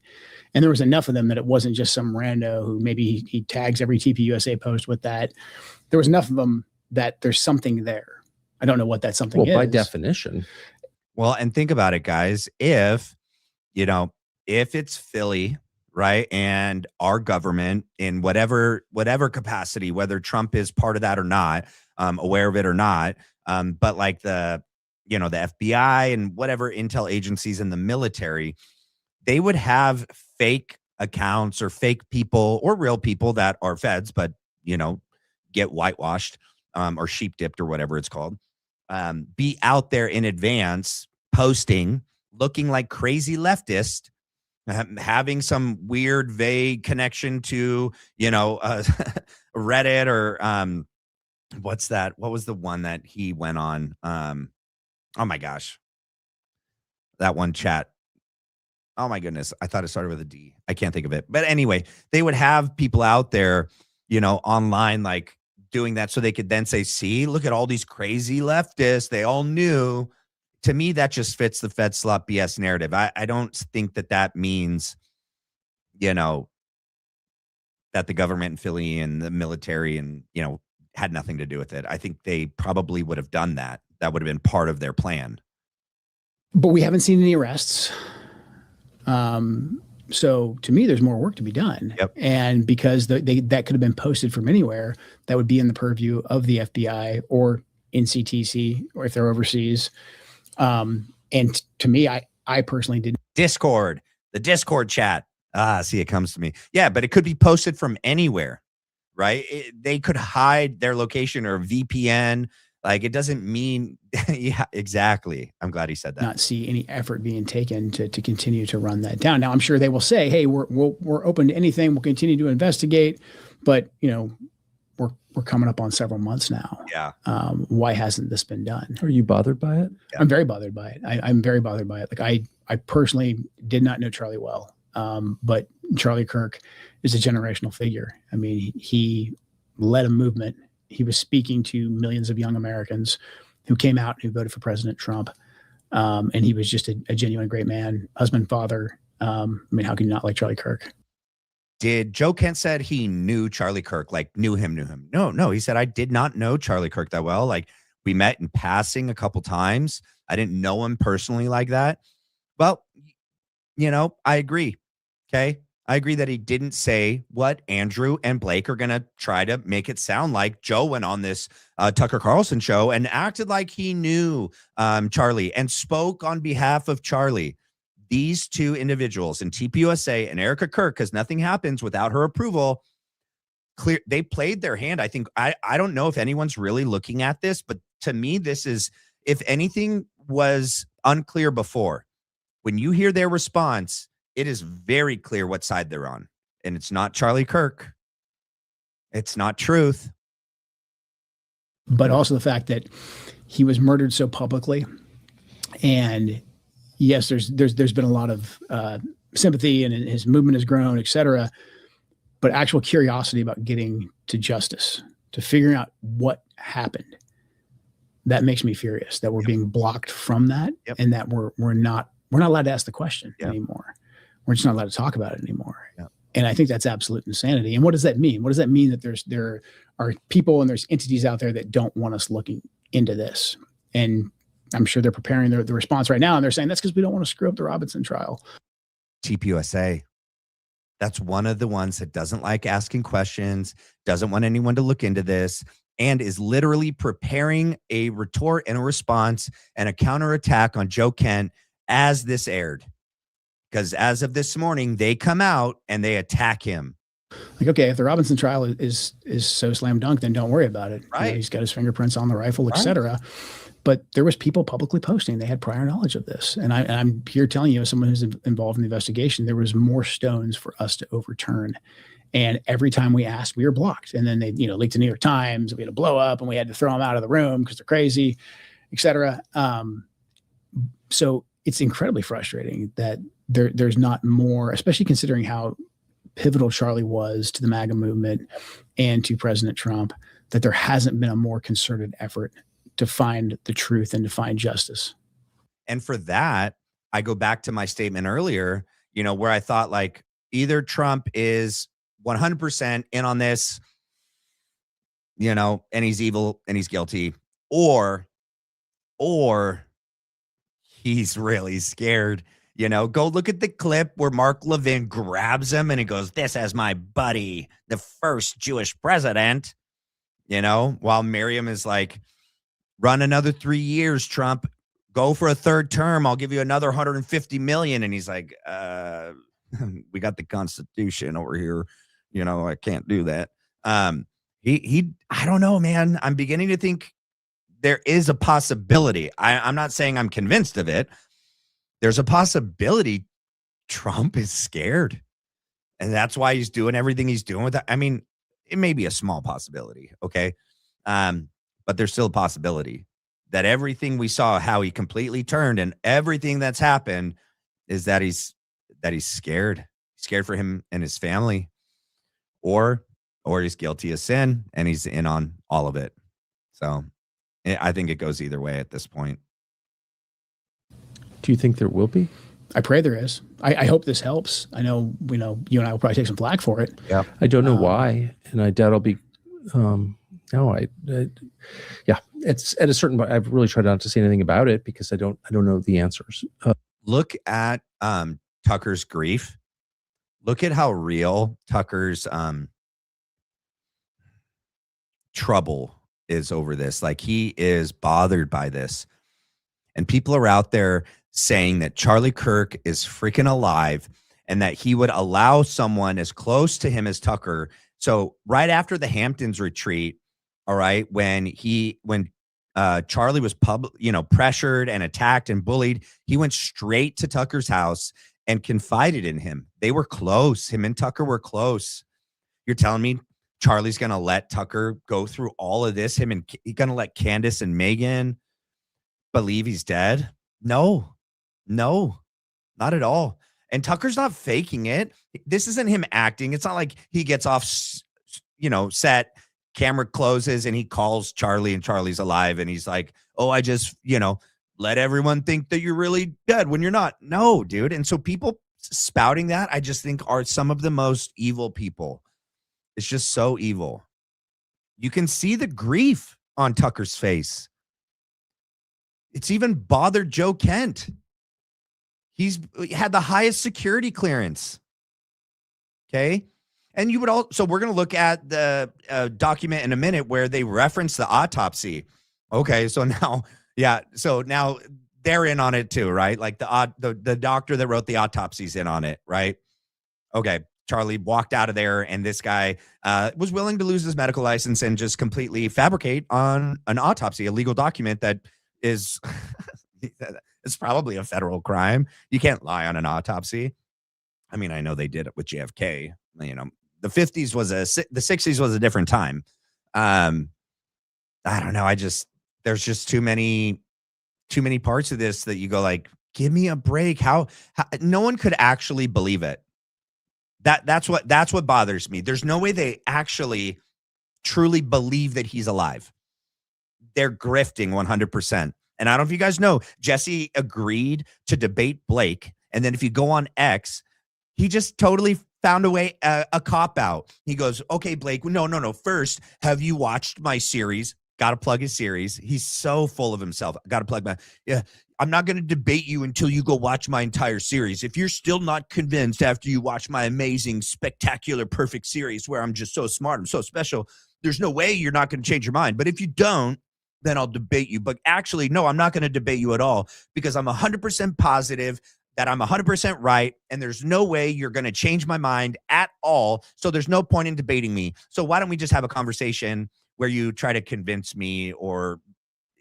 and there was enough of them that it wasn't just some rando who maybe he tags every TPUSA post with that. There was enough of them that there's something there. I don't know what that something is. Well, by definition. Well, and think about it, guys. If it's Philly, right, and our government in whatever capacity, whether Trump is part of that or not, aware of it or not, but like the FBI and whatever intel agencies in the military, they would have fake accounts or fake people or real people that are feds, but, get whitewashed or sheep dipped or whatever it's called, be out there in advance posting, looking like crazy leftist, having some weird, vague connection to, Reddit or what's that? What was the one that he went on? Oh my gosh. That one chat. Oh my goodness. I thought it started with a D. I can't think of it. But anyway, they would have people out there, online, like doing that so they could then say, see, look at all these crazy leftists. They all knew. To me, that just fits the Fed slop BS narrative. I don't think that means, that the government in Philly and the military and, had nothing to do with it. I think they probably would have done that. That would have been part of their plan. But we haven't seen any arrests. So to me, there's more work to be done. Yep. And because that could have been posted from anywhere, that would be in the purview of the FBI or NCTC, or if they're overseas. And to me, I personally didn't. The Discord chat. See, it comes to me. Yeah, but it could be posted from anywhere, right? They could hide their location or VPN. Like, it doesn't mean, yeah, exactly. I'm glad he said that. Not see any effort being taken to continue to run that down. Now, I'm sure they will say, hey, we're open to anything. We'll continue to investigate. But, we're coming up on several months now. Yeah. Why hasn't this been done? Are you bothered by it? Yeah. I'm very bothered by it. I'm very bothered by it. Like, I personally did not know Charlie well. But Charlie Kirk is a generational figure. I mean, he led a movement. He was speaking to millions of young Americans who came out and who voted for President Trump. And he was just a genuine great man, husband, father. I mean, how can you not like Charlie Kirk? Did Joe Kent said he knew Charlie Kirk, like knew him? No. He said, I did not know Charlie Kirk that well. Like, we met in passing a couple times. I didn't know him personally like that. Well, I agree. Okay. I agree that he didn't say what Andrew and Blake are going to try to make it sound like. Joe went on this Tucker Carlson show and acted like he knew Charlie and spoke on behalf of Charlie. These two individuals, and TPUSA and Erica Kirk, because nothing happens without her approval, they played their hand. I think, I don't know if anyone's really looking at this, but to me, this is, if anything was unclear before, when you hear their response, it is very clear what side they're on. And it's not Charlie Kirk. It's not truth. But also the fact that he was murdered so publicly And yes, there's been a lot of sympathy, and his movement has grown, et cetera. But actual curiosity about getting to justice, to figuring out what happened, that makes me furious that we're being blocked from that, and that we're not allowed to ask the question anymore. We're just not allowed to talk about it anymore. And I think that's absolute insanity. And what does that mean? What does that mean that there are people and there's entities out there that don't want us looking into this? And I'm sure they're preparing the response right now, and they're saying that's because we don't want to screw up the Robinson trial. TPUSA. That's one of the ones that doesn't like asking questions, doesn't want anyone to look into this, and is literally preparing a retort and a response and a counterattack on Joe Kent as this aired. Because as of this morning, they come out and they attack him. Like, okay, if the Robinson trial is so slam dunk, then don't worry about it. Right. He's got his fingerprints on the rifle, et cetera. But there was people publicly posting they had prior knowledge of this. And I'm here telling you, as someone who's involved in the investigation, there was more stones for us to overturn. And every time we asked, we were blocked. And then they, leaked to New York Times. We had a blow up, and we had to throw them out of the room because they're crazy, et cetera. So it's incredibly frustrating that there's not more, especially considering how pivotal Charlie was to the MAGA movement and to President Trump, that there hasn't been a more concerted effort to find the truth and to find justice. And for that, I go back to my statement earlier, where I thought like either Trump is 100% in on this, and he's evil and he's guilty, or he's really scared. Go look at the clip where Mark Levin grabs him and he goes, "This is my buddy, the first Jewish president," while Miriam is like, "Run another 3 years, Trump. Go for a third term. I'll give you another 150 million." And he's like, "We got the Constitution over here. I can't do that." I don't know, man. I'm beginning to think there is a possibility. I'm not saying I'm convinced of it. There's a possibility Trump is scared. And that's why he's doing everything he's doing with that. I mean, it may be a small possibility. Okay. But there's still a possibility that everything we saw, how he completely turned, and everything that's happened is that he's scared for him and his family, or he's guilty of sin and he's in on all of it. So I think it goes either way at this point. Do you think there will be? I pray there is. I hope this helps. I know, you and I will probably take some flack for it. Yeah. I don't know why. And I doubt I'll be, yeah, it's at a certain point. I've really tried not to say anything about it because I don't know the answers. Look at Tucker's grief. Look at how real Tucker's trouble is over this. Like, he is bothered by this. And people are out there saying that Charlie Kirk is freaking alive and that he would allow someone as close to him as Tucker. So right after the Hamptons retreat, all right, when Charlie was pressured and attacked and bullied, he went straight to Tucker's house and confided in him. They were close. Him and Tucker were close. You're telling me Charlie's going to let Tucker go through all of this? He's going to let Candace and Megan believe he's dead? No, not at all. And Tucker's not faking it. This isn't him acting. It's not like he gets off, set, camera closes, and he calls Charlie and Charlie's alive. And he's like, "Oh, I just, let everyone think that you're really dead when you're not." No, dude. And so people spouting that, I just think, are some of the most evil people. It's just so evil. You can see the grief on Tucker's face. It's even bothered Joe Kent. He's had the highest security clearance. Okay. And you would so we're going to look at the document in a minute where they reference the autopsy. Okay. So now, so now they're in on it too, right? Like the doctor that wrote the autopsy's in on it, right? Okay. Charlie walked out of there, and this guy was willing to lose his medical license and just completely fabricate on an autopsy, a legal document that is it's probably a federal crime. You can't lie on an autopsy. I mean, I know they did it with JFK. The 50s the 60s was a different time. I don't know. There's just too many too many parts of this that you go like, give me a break. How no one could actually believe it. That's what bothers me. There's no way they actually truly believe that he's alive. They're grifting 100%. And I don't know if you guys know, Jesse agreed to debate Blake. And then if you go on X, he just totally found a way, a cop out. He goes, okay, Blake, no. First, have you watched my series? Got to plug his series. He's so full of himself. Got to plug yeah. I'm not going to debate you until you go watch my entire series. If you're still not convinced after you watch my amazing, spectacular, perfect series where I'm just so smart, I'm so special, there's no way you're not going to change your mind. But if you don't, then I'll debate you. But actually, no, I'm not going to debate you at all because I'm 100% positive that I'm 100% right. And there's no way you're going to change my mind at all. So there's no point in debating me. So why don't we just have a conversation where you try to convince me, or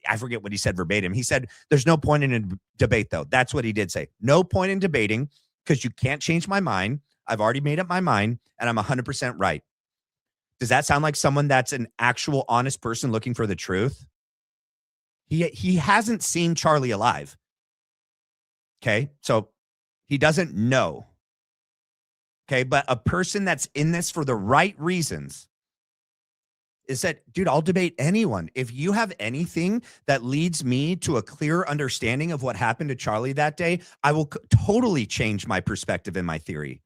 I forget what he said verbatim. He said, there's no point in a debate, though. That's what he did say. No point in debating because you can't change my mind. I've already made up my mind and I'm 100% right. Does that sound like someone that's an actual honest person looking for the truth? He hasn't seen Charlie alive. Okay, so he doesn't know. Okay, but a person that's in this for the right reasons is that, dude, I'll debate anyone. If you have anything that leads me to a clear understanding of what happened to Charlie that day, I will totally change my perspective and my theory.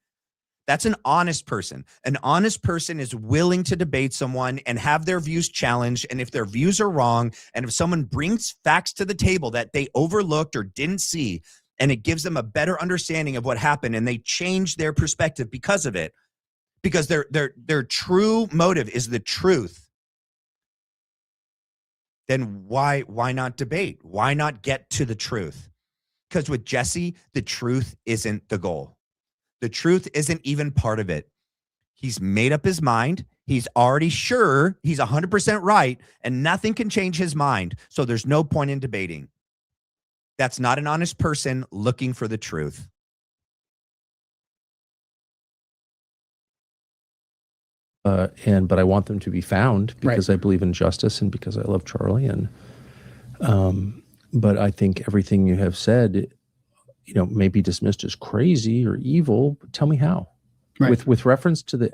That's an honest person. An honest person is willing to debate someone and have their views challenged. And if their views are wrong, and if someone brings facts to the table that they overlooked or didn't see, and it gives them a better understanding of what happened, and they change their perspective because of it, because their true motive is the truth, then why not debate? Why not get to the truth? Because with Jesse, the truth isn't the goal. The truth isn't even part of it. He's made up his mind. He's already sure he's 100% right, and nothing can change his mind. So there's no point in debating. That's not an honest person looking for the truth. But I want them to be found because I believe in justice and because I love Charlie. And but I think everything you have said, may be dismissed as crazy or evil. But tell me how. Right. With reference to the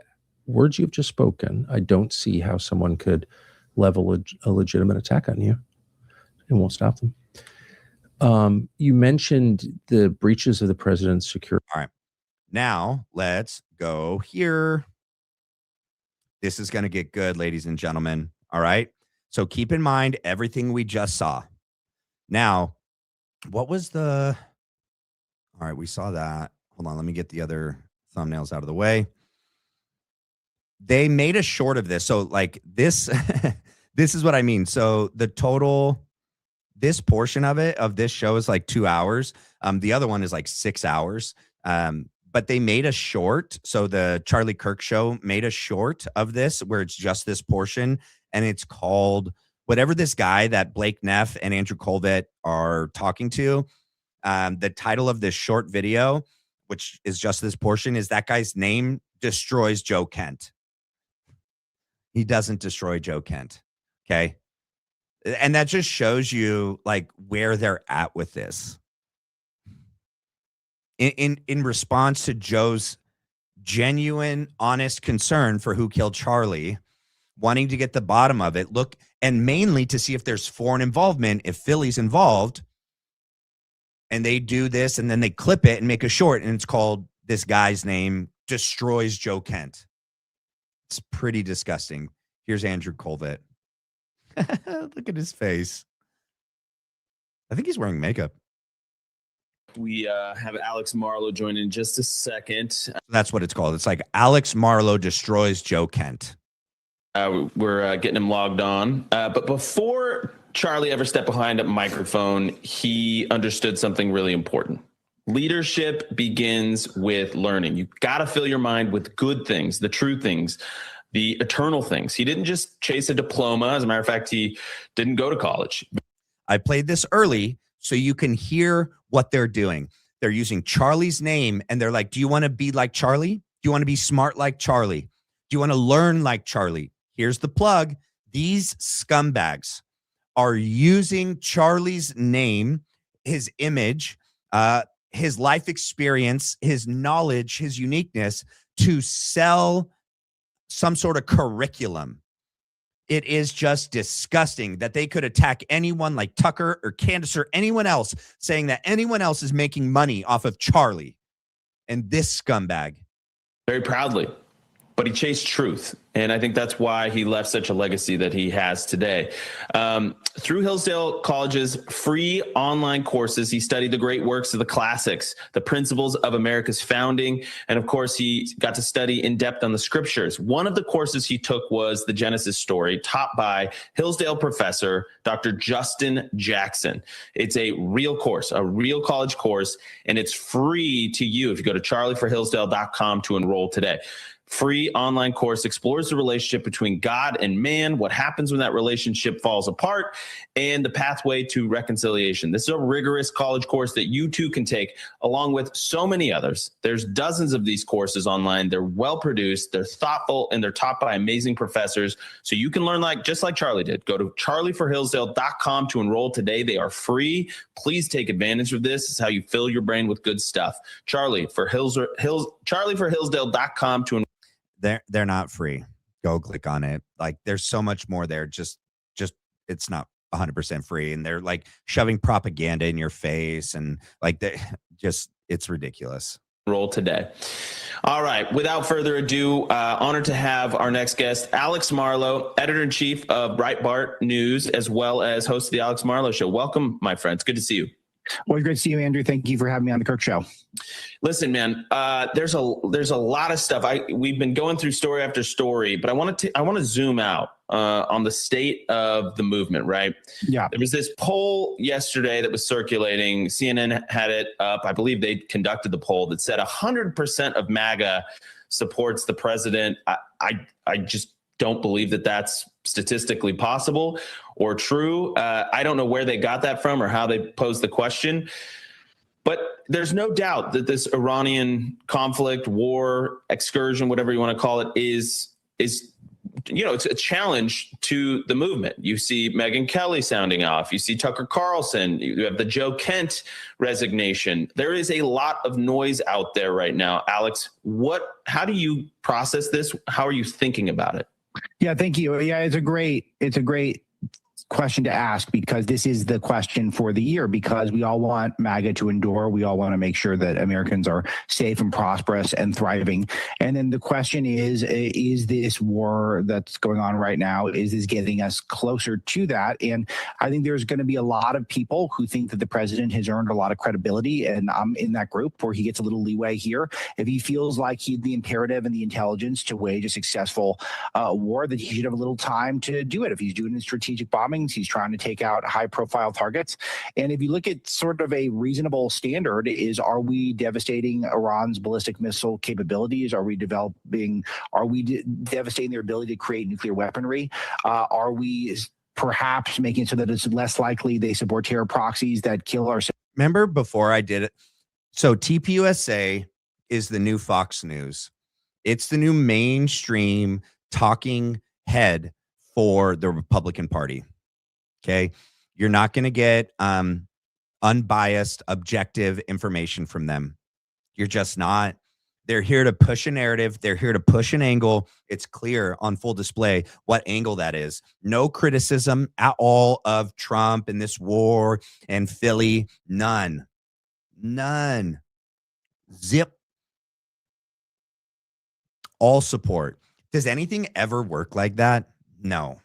words you've just spoken, I don't see how someone could level a legitimate attack on you and won't stop them. You mentioned the breaches of the president's security. All right. Now let's go here. This is going to get good, ladies and gentlemen. All right. So keep in mind everything we just saw. Now, what was all right, we saw that. Hold on. Let me get the other thumbnails out of the way. They made a short of this. So like this, this is what I mean. So the total, this portion of this show is like 2 hours. The other one is like 6 hours. But they made a short. So the Charlie Kirk show made a short of this where it's just this portion. And it's called whatever this guy that Blake Neff and Andrew Colvett are talking to. The title of this short video, which is just this portion, is that guy's name destroys Joe Kent. He doesn't destroy Joe Kent. Okay. And that just shows you like where they're at with this. In response to Joe's genuine, honest concern for who killed Charlie, wanting to get the bottom of it, look, and mainly to see if there's foreign involvement, if Philly's involved, and they do this and then they clip it and make a short, and it's called "This Guy's Name Destroys Joe Kent." It's pretty disgusting. Here's Andrew Colvett. Look at his face. I think he's wearing makeup. We have Alex Marlow join in just a second. That's what it's called. It's like Alex Marlow destroys Joe Kent. We're getting him logged on. But before Charlie ever stepped behind a microphone, he understood something really important. Leadership begins with learning. You got to fill your mind with good things, the true things, the eternal things. He didn't just chase a diploma. As a matter of fact, he didn't go to college. I played this early so you can hear what they're doing. They're using Charlie's name and they're like, do you want to be like Charlie? Do you want to be smart like Charlie? Do you want to learn like Charlie? Here's the plug. These scumbags are using Charlie's name, his image, his life experience, his knowledge, his uniqueness to sell some sort of curriculum. It is just disgusting that they could attack anyone like Tucker or Candace or anyone else, saying that anyone else is making money off of Charlie and this scumbag. Very proudly. But he chased truth. And I think that's why he left such a legacy that he has today. Through Hillsdale College's free online courses, he studied the great works of the classics, the principles of America's founding. And of course, he got to study in depth on the scriptures. One of the courses he took was the Genesis story, taught by Hillsdale professor, Dr. Justin Jackson. It's a real course, a real college course, and it's free to you if you go to charlieforhillsdale.com to enroll today. Free online course explores the relationship between God and man, what happens when that relationship falls apart, and the pathway to reconciliation. This is a rigorous college course that you too can take, along with so many others. There's dozens of these courses online. They're well produced, they're thoughtful, and they're taught by amazing professors. So you can learn just like Charlie did. Go to charlieforhillsdale.com to enroll today. They are free. Please take advantage of this. It's how you fill your brain with good stuff. charlieforhillsdale.com to enroll. They're not free. Go click on it. Like, there's so much more there. Just it's not 100% free, and they're like shoving propaganda in your face, and like it's ridiculous. Roll today. All right. Without further ado, honored to have our next guest, Alex Marlow, editor-in-chief of Breitbart News, as well as host of the Alex Marlow Show. Welcome, my friends. Good to see you. Well, great to see you, Andrew. Thank you for having me on the Kirk Show. Listen, man, there's a lot of stuff. We've been going through story after story, but I want to zoom out on the state of the movement, right? Yeah. There was this poll yesterday that was circulating. CNN had it up. I believe they conducted the poll that said 100% of MAGA supports the president. I just don't believe that that's statistically possible or true. I don't know where they got that from or how they posed the question, but there's no doubt that this Iranian conflict, war, excursion, whatever you want to call it, is it's a challenge to the movement. You see Megyn Kelly sounding off. You see Tucker Carlson. You have the Joe Kent resignation. There is a lot of noise out there right now. Alex, how do you process this? How are you thinking about it? Yeah, thank you. Yeah, it's a great question to ask, because this is the question for the year, because we all want MAGA to endure. We all want to make sure that Americans are safe and prosperous and thriving. And then the question is this war that's going on right now, is this getting us closer to that? And I think there's going to be a lot of people who think that the president has earned a lot of credibility, and I'm in that group where he gets a little leeway here. If he feels like he had the imperative and the intelligence to wage a successful war, that he should have a little time to do it. If he's doing strategic bombing, he's trying to take out high-profile targets. And if you look at sort of a reasonable standard, are we devastating Iran's ballistic missile capabilities? Are we devastating their ability to create nuclear weaponry? Are we perhaps making it so that it's less likely they support terror proxies that kill our... Remember before I did it? So TPUSA is the new Fox News. It's the new mainstream talking head for the Republican Party. Okay. You're not going to get unbiased, objective information from them. You're just not. They're here to push a narrative. They're here to push an angle. It's clear on full display what angle that is. No criticism at all of Trump and this war and Philly. None. Zip. All support. Does anything ever work like that? No.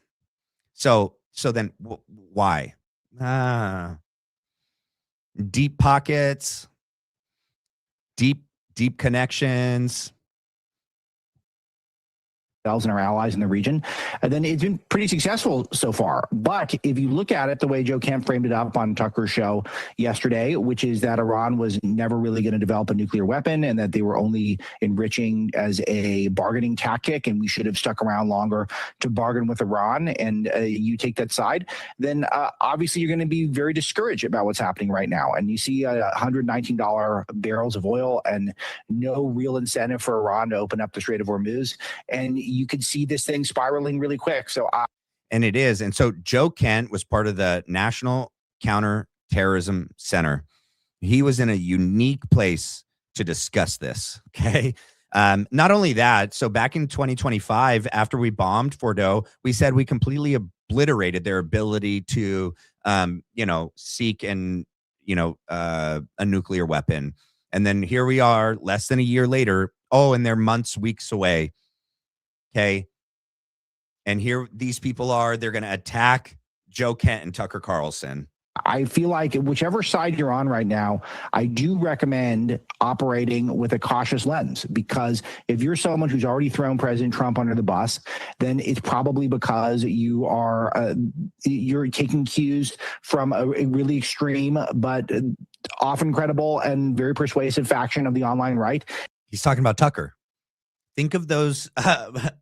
So then why? Deep pockets, deep connections. And our allies in the region, and then it's been pretty successful so far. But if you look at it the way Joe Kent framed it up on Tucker's show yesterday, which is that Iran was never really going to develop a nuclear weapon and that they were only enriching as a bargaining tactic, and we should have stuck around longer to bargain with Iran, and you take that side, then obviously you're going to be very discouraged about what's happening right now. And you see $119 barrels of oil and no real incentive for Iran to open up the Strait of Hormuz. And you could see this thing spiraling really quick. So And it is. And so Joe Kent was part of the National Counterterrorism Center. He was in a unique place to discuss this. Okay. Not only that, so back in 2025, after we bombed Fordo, we said we completely obliterated their ability to, seek and, a nuclear weapon. And then here we are less than a year later. Oh, and they're months, weeks away. Okay. And here these people are, they're going to attack Joe Kent and Tucker Carlson. I feel like whichever side you're on right now, I do recommend operating with a cautious lens, because if you're someone who's already thrown President Trump under the bus, then it's probably because you're taking cues from a really extreme but often credible and very persuasive faction of the online right. He's talking about Tucker. Think of those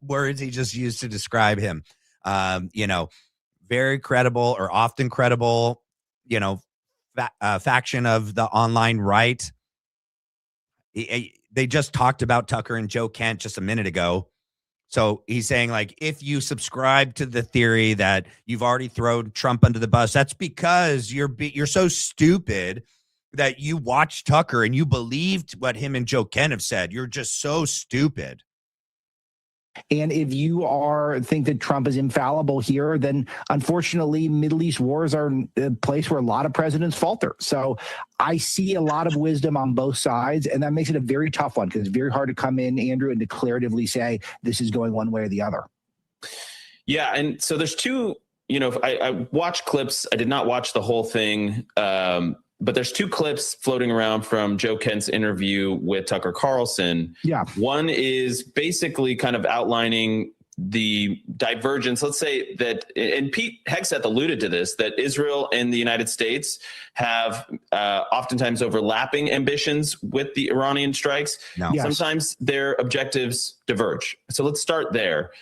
words he just used to describe him. Very credible or often credible, faction of the online right. They just talked about Tucker and Joe Kent just a minute ago. So he's saying, like, if you subscribe to the theory that you've already thrown Trump under the bus, that's because you're so stupid that you watched Tucker and you believed what him and Joe Kent have said. You're just so stupid. And if you think that Trump is infallible here, then unfortunately, Middle East wars are a place where a lot of presidents falter. So I see a lot of wisdom on both sides, and that makes it a very tough one, because it's very hard to come in, Andrew, and declaratively say this is going one way or the other. Yeah, and so there's two. I watched clips. I did not watch the whole thing. But there's two clips floating around from Joe Kent's interview with Tucker Carlson. Yeah. One is basically kind of outlining the divergence. Let's say that, and Pete Hegseth alluded to this, that Israel and the United States have oftentimes overlapping ambitions with the Iranian strikes. No. Yes. Sometimes their objectives diverge. So let's start there.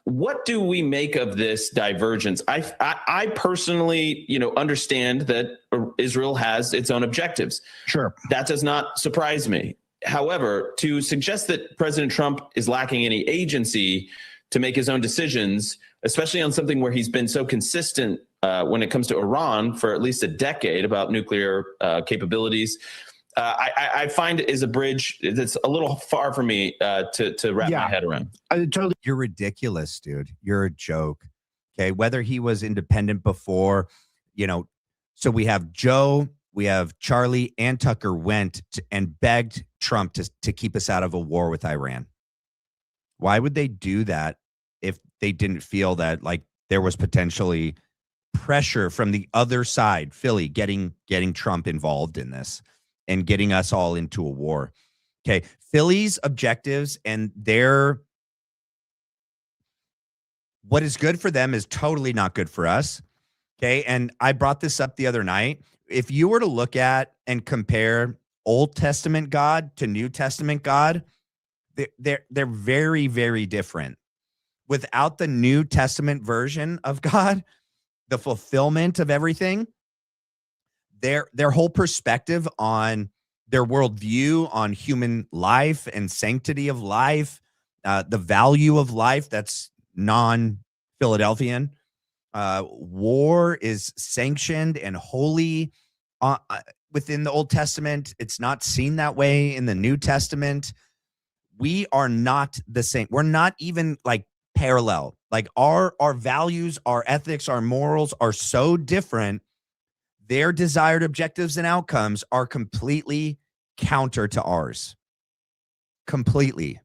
What do we make of this divergence? I personally, understand that Israel has its own objectives. Sure. That does not surprise me. However, to suggest that President Trump is lacking any agency to make his own decisions, especially on something where he's been so consistent when it comes to Iran for at least a decade about nuclear capabilities, I find it is a bridge that's a little far for me to wrap my head around. You're ridiculous, dude. You're a joke. Okay. Whether he was independent before, so we have Joe, we have Charlie, and Tucker went and begged Trump to keep us out of a war with Iran. Why would they do that if they didn't feel that, like, there was potentially pressure from the other side, Philly, getting Trump involved in this and getting us all into a war? Okay. Philly's objectives and what is good for them is totally not good for us. Okay. And I brought this up the other night. If you were to look at and compare Old Testament God to New Testament God, they're very, very different. Without the New Testament version of God, the fulfillment of everything, their whole perspective on their worldview on human life and sanctity of life, the value of life that's non-Philadelphian. War is sanctioned and holy within the Old Testament. It's not seen that way in the New Testament. We are not the same. We're not even like parallel. Like our values, our ethics, our morals are so different. Their desired objectives and outcomes are completely counter to ours. Completely.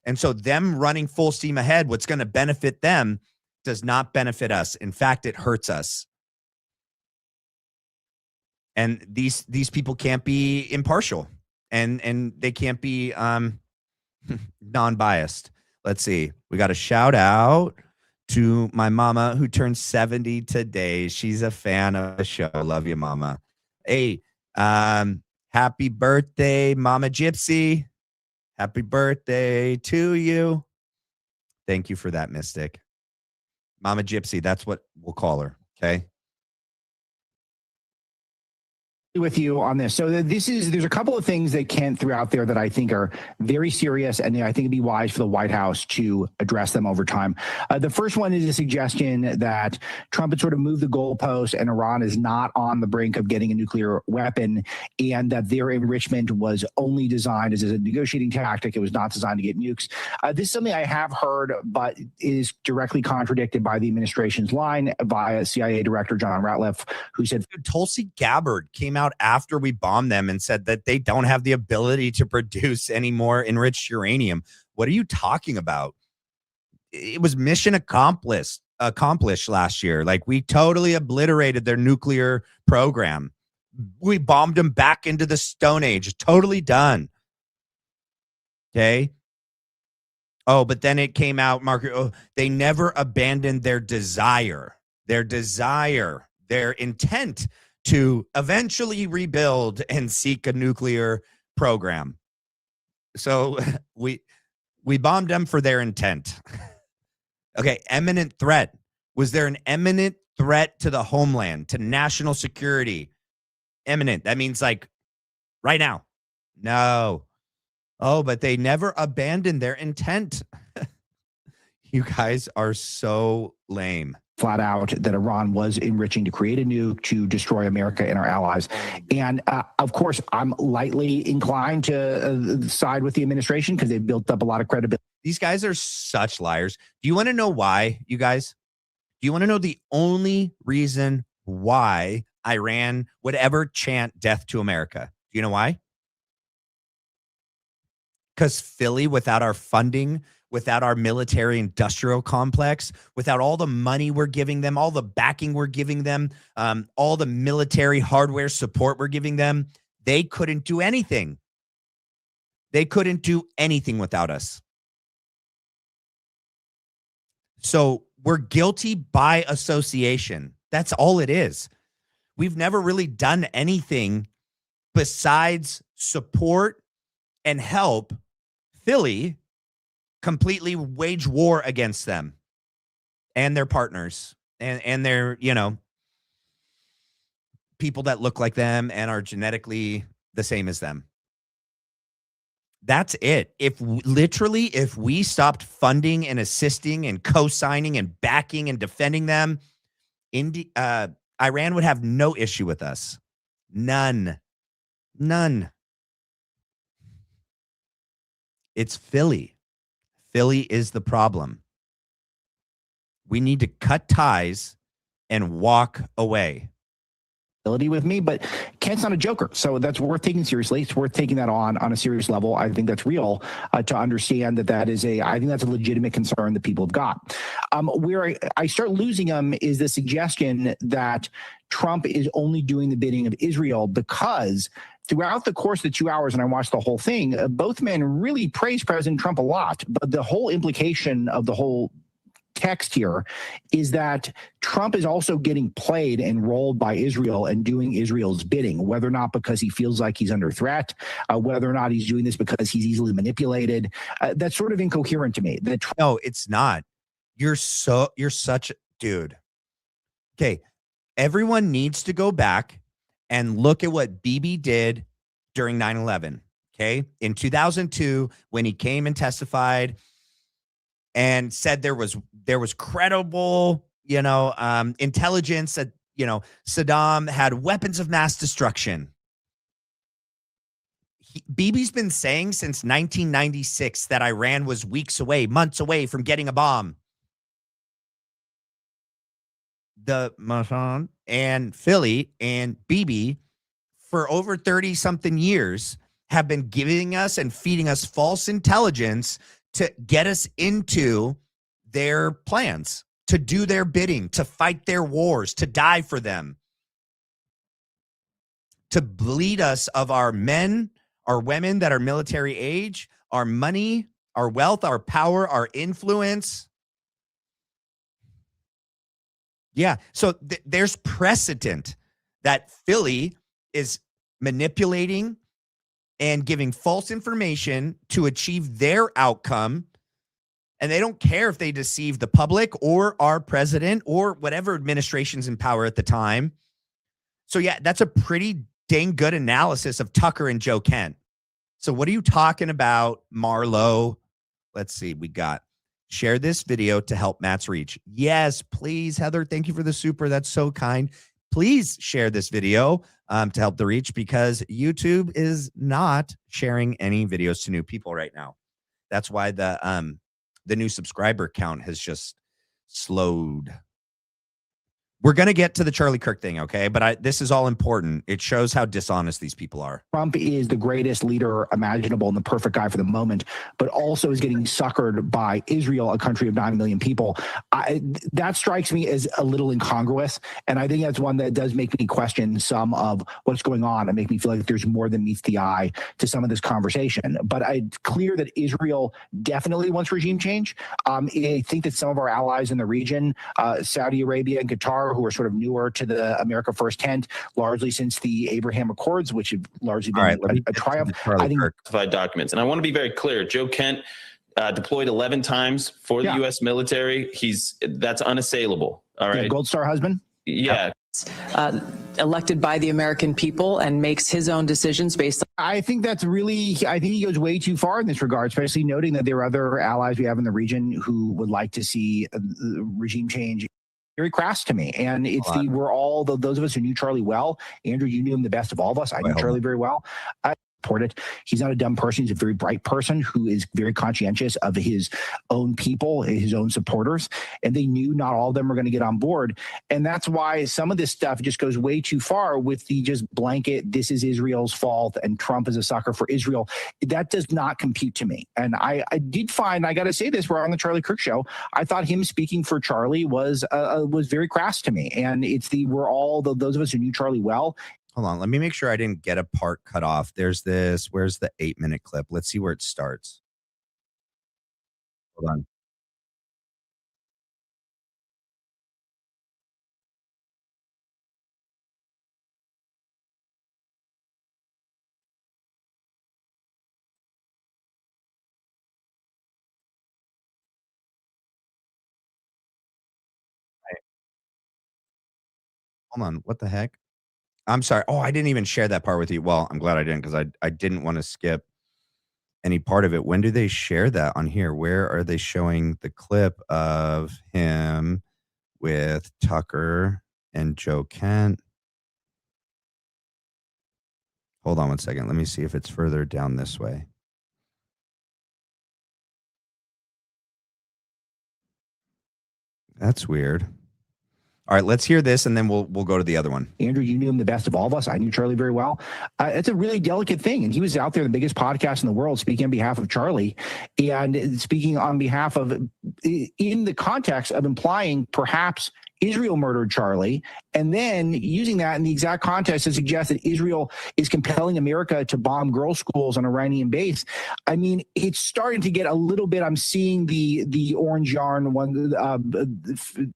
And so them running full steam ahead, what's going to benefit them does not benefit us. In fact, it hurts us. And these people can't be impartial, and they can't be non-biased. Let's see. We got a shout out to my mama who turned 70 today. She's a fan of the show. Love you, mama. Hey, happy birthday, Mama Gypsy. Happy birthday to you. Thank you for that, Mystic. Mama Gypsy, that's what we'll call her, okay? with you on this. So there's a couple of things that Kent threw out there that I think are very serious, and I think it'd be wise for the White House to address them over time. The first one is a suggestion that Trump had sort of moved the goalpost and Iran is not on the brink of getting a nuclear weapon, and that their enrichment was only designed as a negotiating tactic. It was not designed to get nukes. This is something I have heard, but is directly contradicted by the administration's line by CIA Director John Ratliff, who said Tulsi Gabbard came out after we bombed them and said that they don't have the ability to produce any more enriched uranium. What are you talking about? It was mission accomplished last year. Like, we totally obliterated their nuclear program. We bombed them back into the Stone Age. Totally done. Okay. Oh, but then it came out, Mark, they never abandoned their desire, their intent to eventually rebuild and seek a nuclear program. So we bombed them for their intent. Okay, imminent threat. Was there an imminent threat to the homeland, to national security? Imminent. That means like right now. No. Oh, but they never abandoned their intent. You guys are so lame. Flat out that Iran was enriching to create a nuke to destroy America and our allies. And of course, I'm lightly inclined to side with the administration because they've built up a lot of credibility. These guys are such liars. Do you want to know why, you guys? Do you want to know the only reason why Iran would ever chant death to America? Do you know why? Because Philly, without our funding, without our military industrial complex, without all the money we're giving them, all the backing we're giving them, all the military hardware support we're giving them, they couldn't do anything. They couldn't do anything without us. So we're guilty by association. That's all it is. We've never really done anything besides support and help Philly completely wage war against them and their partners and their, people that look like them and are genetically the same as them. That's it. If we stopped funding and assisting and co-signing and backing and defending them, Iran would have no issue with us. None. It's Philly. Philly is the problem. We need to cut ties and walk away. With me, but Kent's not a joker, so that's worth taking seriously. It's worth taking that on a serious level. I think that's real to understand that is I think that's a legitimate concern that people have got. Where I start losing them is the suggestion that Trump is only doing the bidding of Israel because throughout the course of the 2 hours, and I watched the whole thing, both men really praised President Trump a lot. But the whole implication of the whole text here is that Trump is also getting played and rolled by Israel and doing Israel's bidding, whether or not because he feels like he's under threat, whether or not he's doing this because he's easily manipulated. That's sort of incoherent to me. No, it's not. You're such a dude. Okay. Everyone needs to go back and look at what Bibi did during 9/11. Okay. In 2002, when he came and testified and said there was credible, intelligence that, Saddam had weapons of mass destruction. Bibi's been saying since 1996 that Iran was weeks away, months away from getting a bomb. The Mahan and Philly and Bibi for over 30 something years have been giving us and feeding us false intelligence to get us into their plans, to do their bidding, to fight their wars, to die for them, to bleed us of our men, our women that are military age, our money, our wealth, our power, our influence. Yeah. So there's precedent that Philly is manipulating and giving false information to achieve their outcome. And they don't care if they deceive the public or our president or whatever administration's in power at the time. So yeah, that's a pretty dang good analysis of Tucker and Joe Kent. So what are you talking about, Marlo? Let's see. We got share this video to help Matt's reach. Yes, please, Heather. Thank you for the super. That's so kind. Please share this video to help the reach, because YouTube is not sharing any videos to new people right now. That's why the new subscriber count has just slowed. We're going to get to the Charlie Kirk thing, okay? But this is all important. It shows how dishonest these people are. Trump is the greatest leader imaginable and the perfect guy for the moment, but also is getting suckered by Israel, a country of 9 million people. That strikes me as a little incongruous, and I think that's one that does make me question some of what's going on and make me feel like there's more than meets the eye to some of this conversation. But it's clear that Israel definitely wants regime change. I think that some of our allies in the region, Saudi Arabia and Qatar, who are sort of newer to the America First tent, largely since the Abraham Accords, which have largely been a triumph. I think classified documents. And I want to be very clear. Joe Kent deployed 11 times for the U.S. military. That's unassailable. All right. Gold Star husband. Yeah. Elected by the American people and makes his own decisions based on. I think I think he goes way too far in this regard, especially noting that there are other allies we have in the region who would like to see regime change. Very crass to me. And it's we're all those of us who knew Charlie well. Andrew, you knew him the best of all of us. I knew Charlie very well. I support it. He's not a dumb person. He's a very bright person who is very conscientious of his own people, his own supporters. And they knew not all of them were going to get on board. And that's why some of this stuff just goes way too far with the just blanket, this is Israel's fault and Trump is a sucker for Israel. That does not compute to me. And I did find, I got to say this, we're on the Charlie Kirk show. I thought him speaking for Charlie was very crass to me. And it's we're all those of us who knew Charlie well. Hold on. Let me make sure I didn't get a part cut off. There's this. Where's the 8-minute clip? Let's see where it starts. Hold on. Hold on. What the heck? I'm sorry. Oh, I didn't even share that part with you. Well, I'm glad I didn't, because I didn't want to skip any part of it. When do they share that on here? Where are they showing the clip of him with Tucker and Joe Kent? Hold on one second. Let me see if it's further down this way. That's weird. All right, let's hear this, and then we'll go to the other one. Andrew, you knew him the best of all of us. I knew Charlie very well. It's a really delicate thing. And he was out there, the biggest podcast in the world, speaking on behalf of Charlie and speaking on behalf of, in the context of implying perhaps Israel murdered Charlie, and then using that in the exact context to suggest that Israel is compelling America to bomb girls' schools on Iranian base. I mean, it's starting to get a little bit. I'm seeing the orange yarn one.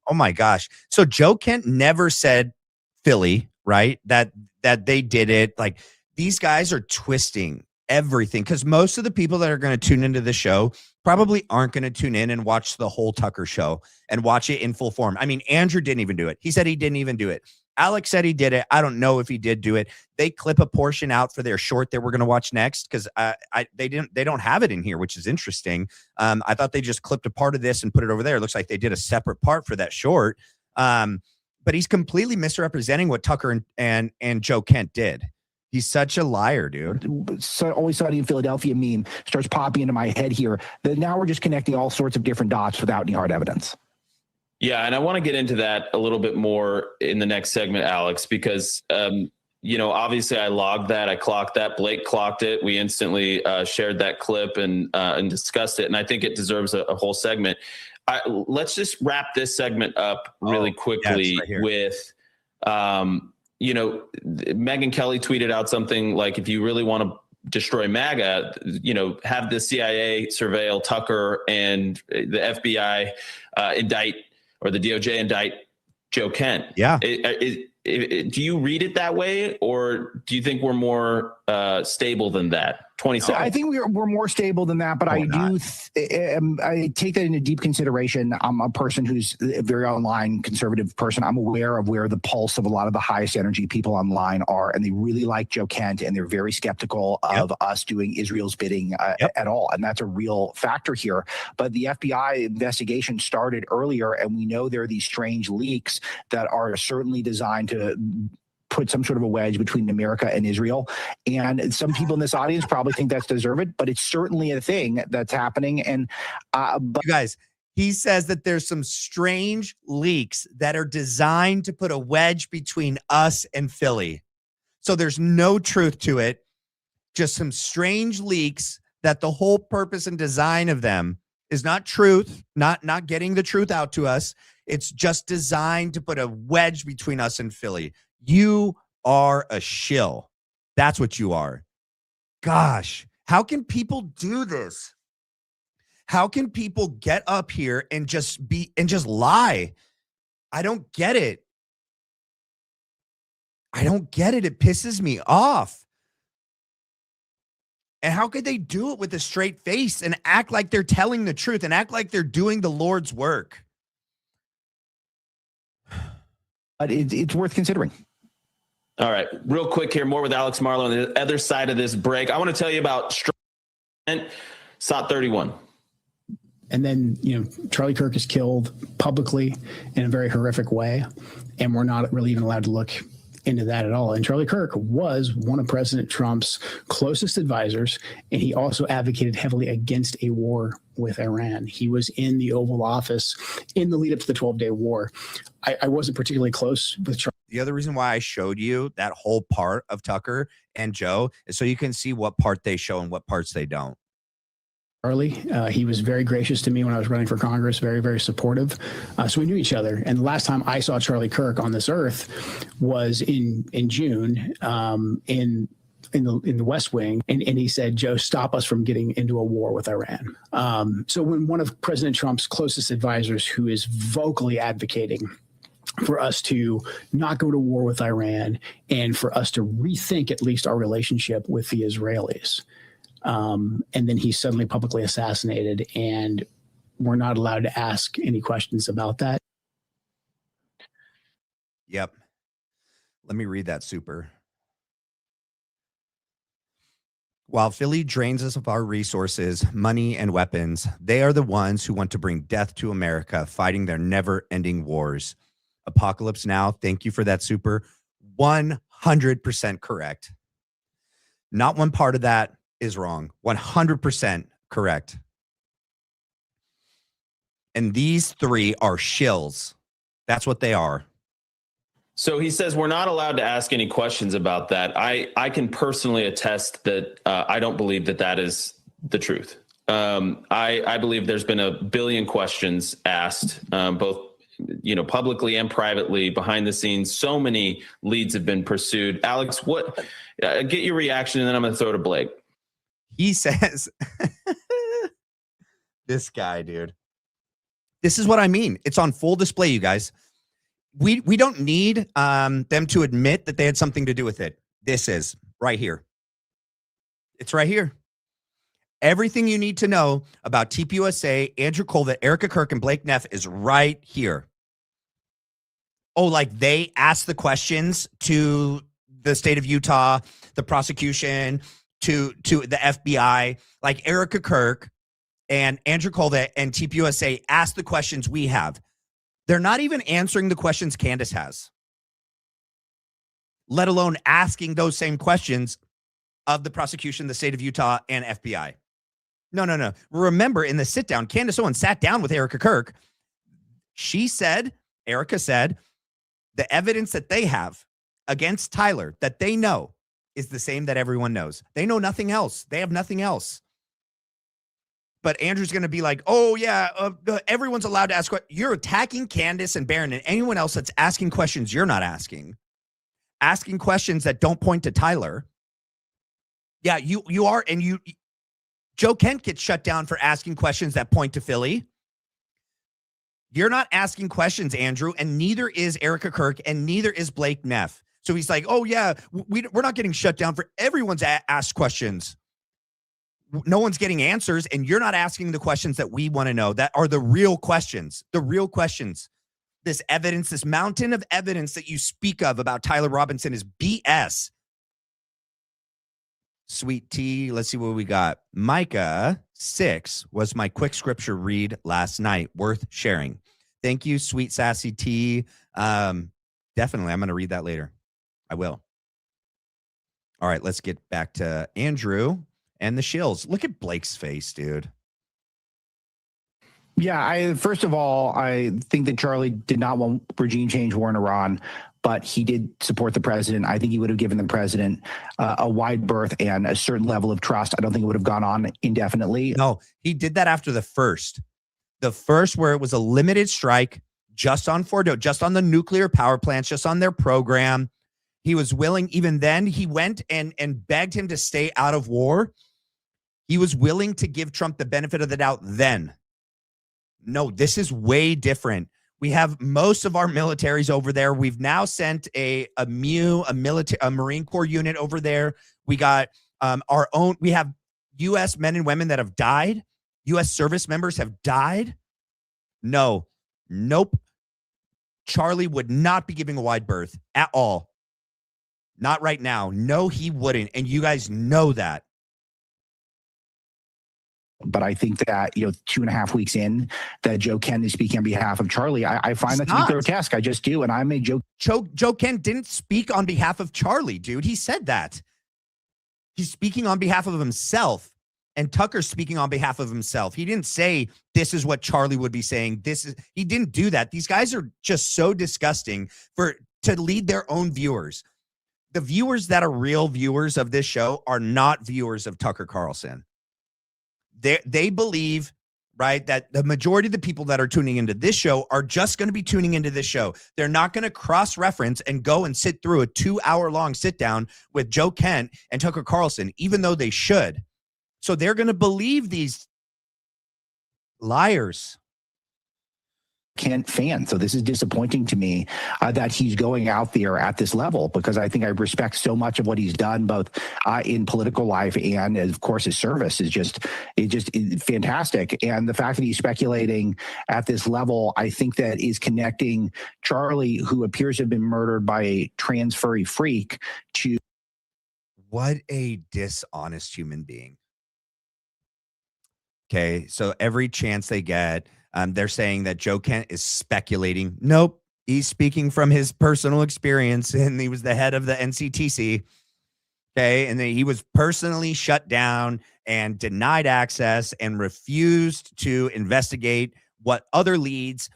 Oh my gosh! So Joe Kent never said Philly, right? That they did it. Like, these guys are twisting everything, because most of the people that are going to tune into the show probably aren't going to tune in and watch the whole Tucker show and watch it in full form. I mean, Andrew didn't even do it. He said he didn't even do it. Alex said he did it. I don't know if he did do it. They clip a portion out for their short that we're going to watch next, because they don't have it in here, which is interesting. I thought they just clipped a part of this and put it over there. It looks like they did a separate part for that short. But he's completely misrepresenting what Tucker and Joe Kent did. He's such a liar, dude. So Always Sunny in Philadelphia meme starts popping into my head here. That now we're just connecting all sorts of different dots without any hard evidence. Yeah, and I want to get into that a little bit more in the next segment, Alex, because obviously I logged that, I clocked that, Blake clocked it. We instantly shared that clip and discussed it, and I think it deserves a whole segment. Let's just wrap this segment up really quickly with. Megyn Kelly tweeted out something like, if you really want to destroy MAGA, have the CIA surveil Tucker and the FBI indict, or the DOJ indict Joe Kent. Yeah. Do you read it that way, or do you think we're more stable than that? 27. I think we're more stable than that, but No, I we're do I take that into deep consideration. I'm a person who's a very online conservative person. I'm aware of where the pulse of a lot of the highest energy people online are, and they really like Joe Kent, and they're very skeptical of us doing Israel's bidding at all, and that's a real factor here. But the FBI investigation started earlier, and we know there are these strange leaks that are certainly designed to put some sort of a wedge between America and Israel. And some people in this audience probably think that's deserved, but it's certainly a thing that's happening. And but You guys, he says that there's some strange leaks that are designed to put a wedge between us and Philly. So there's no truth to it. Just some strange leaks that the whole purpose and design of them is not truth, not getting the truth out to us. It's just designed to put a wedge between us and Philly. You are a shill. That's what you are. Gosh, how can people do this? How can people get up here and just lie? I don't get it. I don't get it. It pisses me off. And how could they do it with a straight face and act like they're telling the truth and act like they're doing the Lord's work? but it's worth considering. All right, real quick here, more with Alex Marlow on the other side of this break. I want to tell you about SOT 31. And then, Charlie Kirk is killed publicly in a very horrific way. And we're not really even allowed to look into that at all. And Charlie Kirk was one of President Trump's closest advisors. And he also advocated heavily against a war with Iran. He was in the Oval Office in the lead up to the 12-day war. I wasn't particularly close with Charlie. The other reason why I showed you that whole part of Tucker and Joe is so you can see what part they show and what parts they don't. He was very gracious to me when I was running for Congress, very, very supportive. So we knew each other. And the last time I saw Charlie Kirk on this earth was in June in the West Wing. And he said, Joe, stop us from getting into a war with Iran. So when one of President Trump's closest advisors, who is vocally advocating for us to not go to war with Iran and for us to rethink at least our relationship with the Israelis, and then he's suddenly publicly assassinated, and we're not allowed to ask any questions about that. Yep. Let me read that super. While Philly drains us of our resources, money, and weapons, they are the ones who want to bring death to America, fighting their never-ending wars. Apocalypse Now, thank you for that super. 100% correct. Not one part of that is wrong. 100% correct. And these three are shills. That's what they are. So he says we're not allowed to ask any questions about that. I can personally attest that I don't believe that is the truth. I believe there's been a billion questions asked, both publicly and privately, behind the scenes. So many leads have been pursued. Alex, get your reaction, and then I'm going to throw to Blake. He says, this guy, dude, this is what I mean. It's on full display, you guys. We don't need them to admit that they had something to do with it. This is right here. It's right here. Everything you need to know about TPUSA, Andrew Colvett, Erica Kirk, and Blake Neff is right here. Oh, like they asked the questions to the state of Utah, the prosecution, to the FBI, like Erica Kirk and Andrew Colvett and TPUSA asked the questions we have. They're not even answering the questions Candace has, let alone asking those same questions of the prosecution, the state of Utah, and FBI. No. Remember, in the sit down, Candace Owens sat down with Erica Kirk. Erica said, the evidence that they have against Tyler that they know is the same that everyone knows. They know nothing else. They have nothing else. But Andrew's going to be like, oh, yeah, everyone's allowed to ask questions. You're attacking Candace and Barron and anyone else that's asking questions you're not asking questions that don't point to Tyler. Yeah, you are. And Joe Kent gets shut down for asking questions that point to Philly. You're not asking questions, Andrew, and neither is Erica Kirk, and neither is Blake Neff. So he's like, oh, yeah, we're not getting shut down for everyone's asked questions. no one's getting answers, and you're not asking the questions that we want to know. That are the real questions. The real questions. This evidence, this mountain of evidence that you speak of about Tyler Robinson is BS. Sweet tea. Let's see what we got. Micah 6 was my quick scripture read last night. Worth sharing. Thank you, sweet sassy tea. Definitely, I'm going to read that later. I will. All right, let's get back to Andrew and the shills. Look at Blake's face, dude. Yeah, first of all, I think that Charlie did not want regime change war in Iran, but he did support the president. I think he would have given the president a wide berth and a certain level of trust. I don't think it would have gone on indefinitely. No, he did that after the first where it was a limited strike just on Fordo, just on the nuclear power plants, just on their program. He was willing. Even then, he went and begged him to stay out of war. He was willing to give Trump the benefit of the doubt then. No, this is way different. We have most of our militaries over there. We've now sent a Marine Corps unit over there. We got our own. We have U.S. men and women that have died. U.S. service members have died. No, nope. Charlie would not be giving a wide berth at all. Not right now. No, he wouldn't. And you guys know that. But I think that, 2.5 weeks in, that Joe Kent is speaking on behalf of Charlie. I find that to be grotesque. I just do. And I made Joe Kent didn't speak on behalf of Charlie, dude. He said that. He's speaking on behalf of himself. And Tucker's speaking on behalf of himself. He didn't say this is what Charlie would be saying. He didn't do that. These guys are just so disgusting to lead their own viewers. The viewers that are real viewers of this show are not viewers of Tucker Carlson. They believe, right, that the majority of the people that are tuning into this show are just going to be tuning into this show. They're not going to cross-reference and go and sit through a 2-hour-long sit-down with Joe Kent and Tucker Carlson, even though they should. So they're going to believe these liars. Kent fan. So this is disappointing to me that he's going out there at this level, because I think I respect so much of what he's done, both in political life and, of course, his service is just fantastic. And the fact that he's speculating at this level, I think that is connecting Charlie, who appears to have been murdered by a trans furry freak, to what a dishonest human being. Okay, so every chance they get, they're saying that Joe Kent is speculating. Nope. He's speaking from his personal experience, and he was the head of the NCTC. Okay. And then he was personally shut down and denied access and refused to investigate what other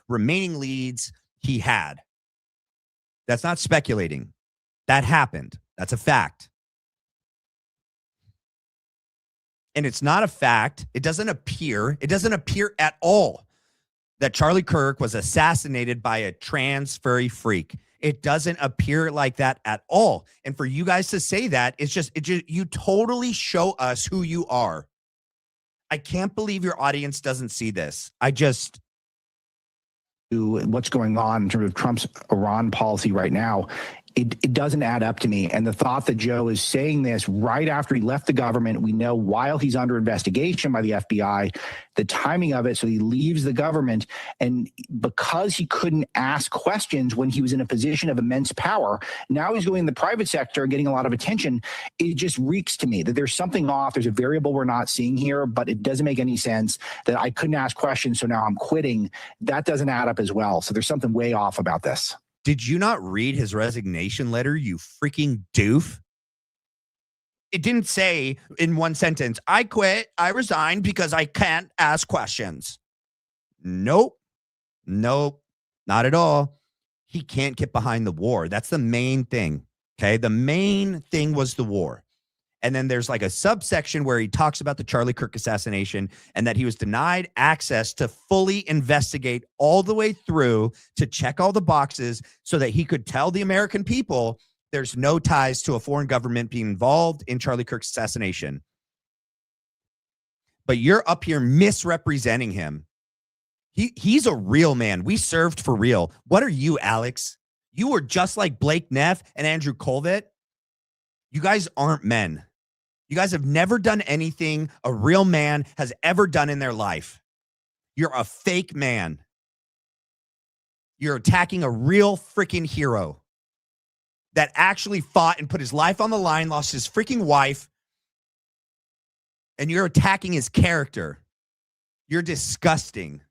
remaining leads he had. That's not speculating. That happened. That's a fact. And it's not a fact. It doesn't appear at all that Charlie Kirk was assassinated by a trans furry freak. It doesn't appear like that at all. And for you guys to say that, it just you totally show us who you are. I can't believe your audience doesn't see this. What's going on in terms of Trump's Iran policy right now. It doesn't add up to me. And the thought that Joe is saying this right after he left the government, we know while he's under investigation by the FBI, the timing of it. So he leaves the government, and because he couldn't ask questions when he was in a position of immense power, now he's going in the private sector and getting a lot of attention. It just reeks to me that there's something off. There's a variable we're not seeing here, but it doesn't make any sense that I couldn't ask questions, so now I'm quitting. That doesn't add up as well. So there's something way off about this. Did you not read his resignation letter, you freaking doof? It didn't say in one sentence, I quit, I resigned because I can't ask questions. Nope, not at all. He can't get behind the war. That's the main thing, okay? The main thing was the war. And then there's like a subsection where he talks about the Charlie Kirk assassination and that he was denied access to fully investigate all the way through to check all the boxes so that he could tell the American people there's no ties to a foreign government being involved in Charlie Kirk's assassination. But you're up here misrepresenting him. He's a real man. We served for real. What are you, Alex? You were just like Blake Neff and Andrew Colvett. You guys aren't men. You guys have never done anything a real man has ever done in their life. You're a fake man. You're attacking a real freaking hero that actually fought and put his life on the line, lost his freaking wife, and you're attacking his character. You're disgusting.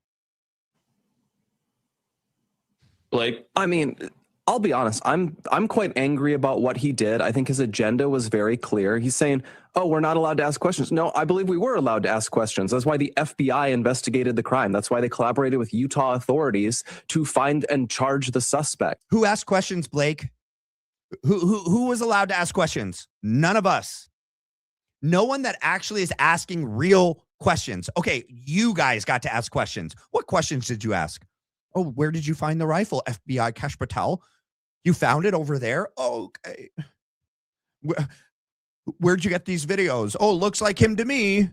Blake? I mean, I'll be honest. I'm quite angry about what he did. I think his agenda was very clear. He's saying, "Oh, we're not allowed to ask questions." No, I believe we were allowed to ask questions. That's why the FBI investigated the crime. That's why they collaborated with Utah authorities to find and charge the suspect. Who asked questions, Blake? Who was allowed to ask questions? None of us. No one that actually is asking real questions. Okay, you guys got to ask questions. What questions did you ask? Oh, where did you find the rifle? FBI Kash Patel. You found it over there? Oh, okay. Where'd you get these videos? Oh, looks like him to me.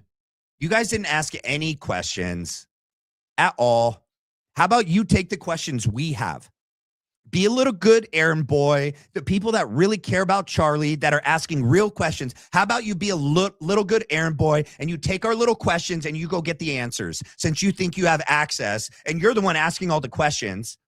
You guys didn't ask any questions at all. How about you take the questions we have? Be a little good errand boy. The people that really care about Charlie, that are asking real questions. How about you be a little good errand boy and you take our little questions and you go get the answers, since you think you have access and you're the one asking all the questions.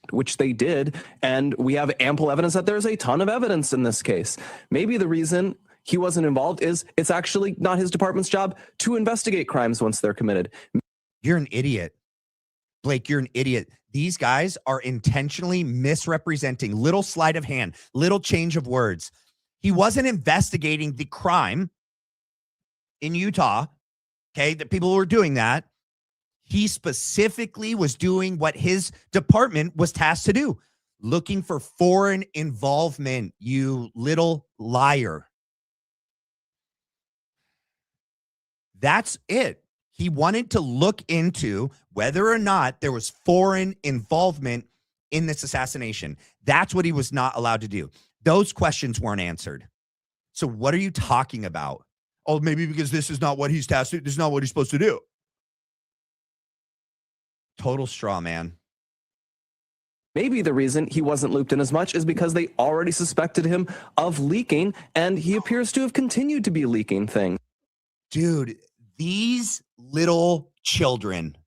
Which they did, and we have ample evidence that there's a ton of evidence in this case. Maybe the reason he wasn't involved is it's actually not his department's job to investigate crimes once they're committed. You're an idiot. Blake, you're an idiot. These guys are intentionally misrepresenting. Little sleight of hand, little change of words. He wasn't investigating the crime in Utah, okay, that people were doing that. He specifically was doing what his department was tasked to do, looking for foreign involvement, you little liar. That's it. He wanted to look into whether or not there was foreign involvement in this assassination. That's what he was not allowed to do. Those questions weren't answered. So what are you talking about? Oh, maybe because this is not what he's tasked to do. This is not what he's supposed to do. Total straw man. Maybe the reason he wasn't looped in as much is because they already suspected him of leaking, and he appears to have continued to be leaking things. Dude, these little children,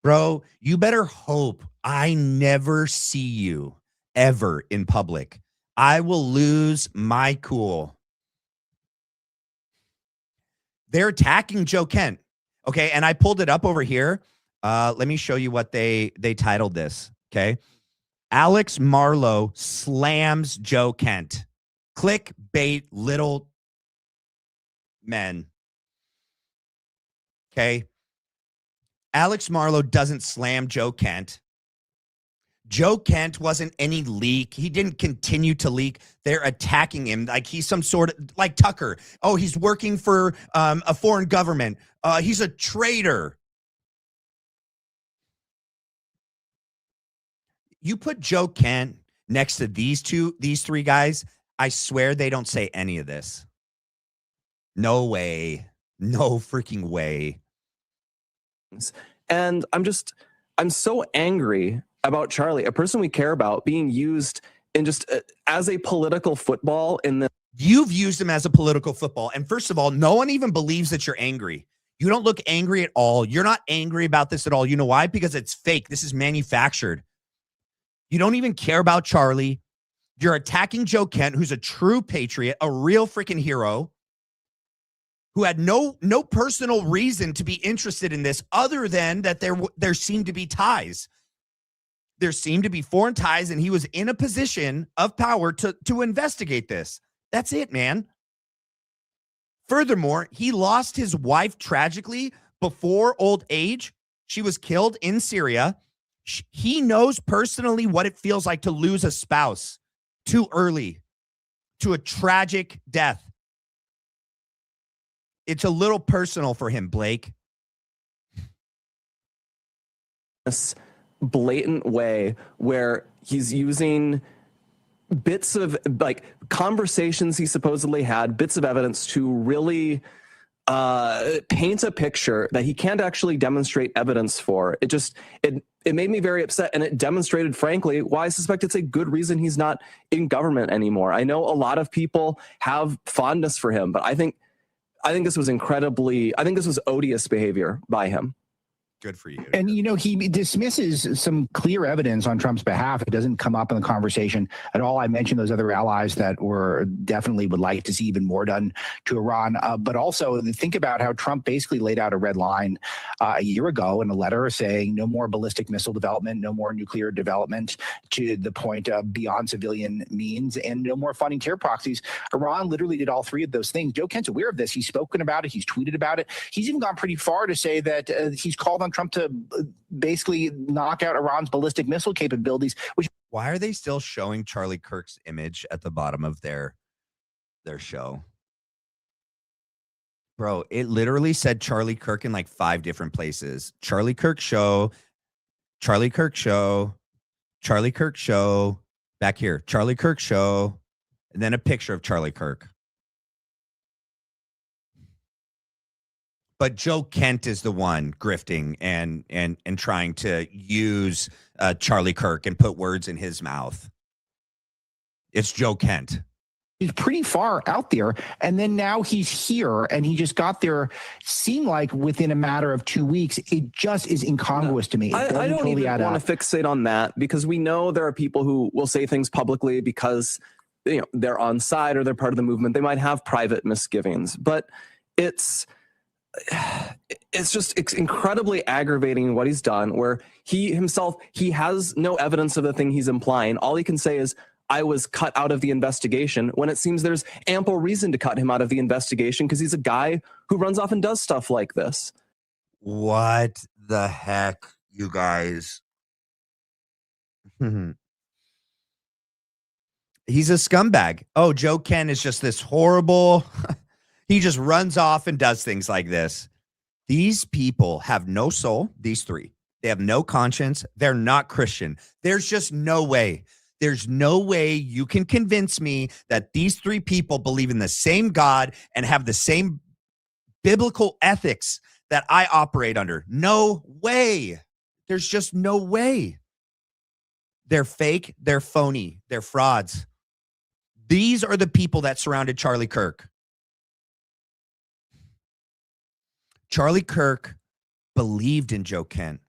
bro, you better hope I never see you ever in public. I will lose my cool. They're attacking Joe Kent. Okay, and I pulled it up over here. Let me show you what they titled this. Okay. Alex Marlow slams Joe Kent. Clickbait little men. Okay. Alex Marlow doesn't slam Joe Kent. Joe Kent wasn't any leak. He didn't continue to leak. They're attacking him like he's some sort of, like Tucker. Oh, he's working for a foreign government. He's a traitor. You put Joe Kent next to these three guys, I swear they don't say any of this. No way. No freaking way. And I'm so angry about Charlie, a person we care about, being used in just as a political football in this. You've used him as a political football. And first of all, no one even believes that you're angry. You don't look angry at all. You're not angry about this at all. You know why? Because it's fake. This is manufactured. You don't even care about Charlie. You're attacking Joe Kent, who's a true patriot, a real freaking hero, who had no personal reason to be interested in this other than that there seemed to be ties. There seemed to be foreign ties, and he was in a position of power to investigate this. That's it, man. Furthermore, he lost his wife tragically before old age. She was killed in Syria. He knows personally what it feels like to lose a spouse too early, to a tragic death. It's a little personal for him, Blake. This blatant way where he's using bits of like conversations he supposedly had, bits of evidence to really paint a picture that he can't actually demonstrate evidence for. it made me very upset, and it demonstrated, frankly, why I suspect it's a good reason he's not in government anymore. I know a lot of people have fondness for him, but I think this was odious behavior by him. Good for you. And, he dismisses some clear evidence on Trump's behalf. It doesn't come up in the conversation at all. I mentioned those other allies that definitely would like to see even more done to Iran. But also think about how Trump basically laid out a red line a year ago in a letter saying no more ballistic missile development, no more nuclear development to the point of beyond civilian means, and no more funding terror proxies. Iran literally did all three of those things. Joe Kent's aware of this. He's spoken about it. He's tweeted about it. He's even gone pretty far to say that he's called on Trump to basically knock out Iran's ballistic missile capabilities. Why are they still showing Charlie Kirk's image at the bottom of their show? Bro, it literally said Charlie Kirk in like 5 different places. Charlie Kirk show, Charlie Kirk show, Charlie Kirk show, back here, Charlie Kirk show, and then a picture of Charlie Kirk. But Joe Kent is the one grifting and trying to use Charlie Kirk and put words in his mouth. It's Joe Kent. He's pretty far out there. And then now he's here, and he just got there, seemed like within a matter of 2 weeks. It just is incongruous to me. I don't even want to fixate on that, because we know there are people who will say things publicly because they're on side or they're part of the movement. They might have private misgivings, but it's incredibly aggravating what he's done, where he has no evidence of the thing he's implying. All he can say is, I was cut out of the investigation, when it seems there's ample reason to cut him out of the investigation because he's a guy who runs off and does stuff like this. What the heck, you guys? He's a scumbag. Oh, Joe Kent is just this horrible... He just runs off and does things like this. These people have no soul, these three. They have no conscience. They're not Christian. There's just no way. There's no way you can convince me that these 3 people believe in the same God and have the same biblical ethics that I operate under. No way. There's just no way. They're fake. They're phony. They're frauds. These are the people that surrounded Charlie Kirk. Charlie Kirk believed in Joe Kent.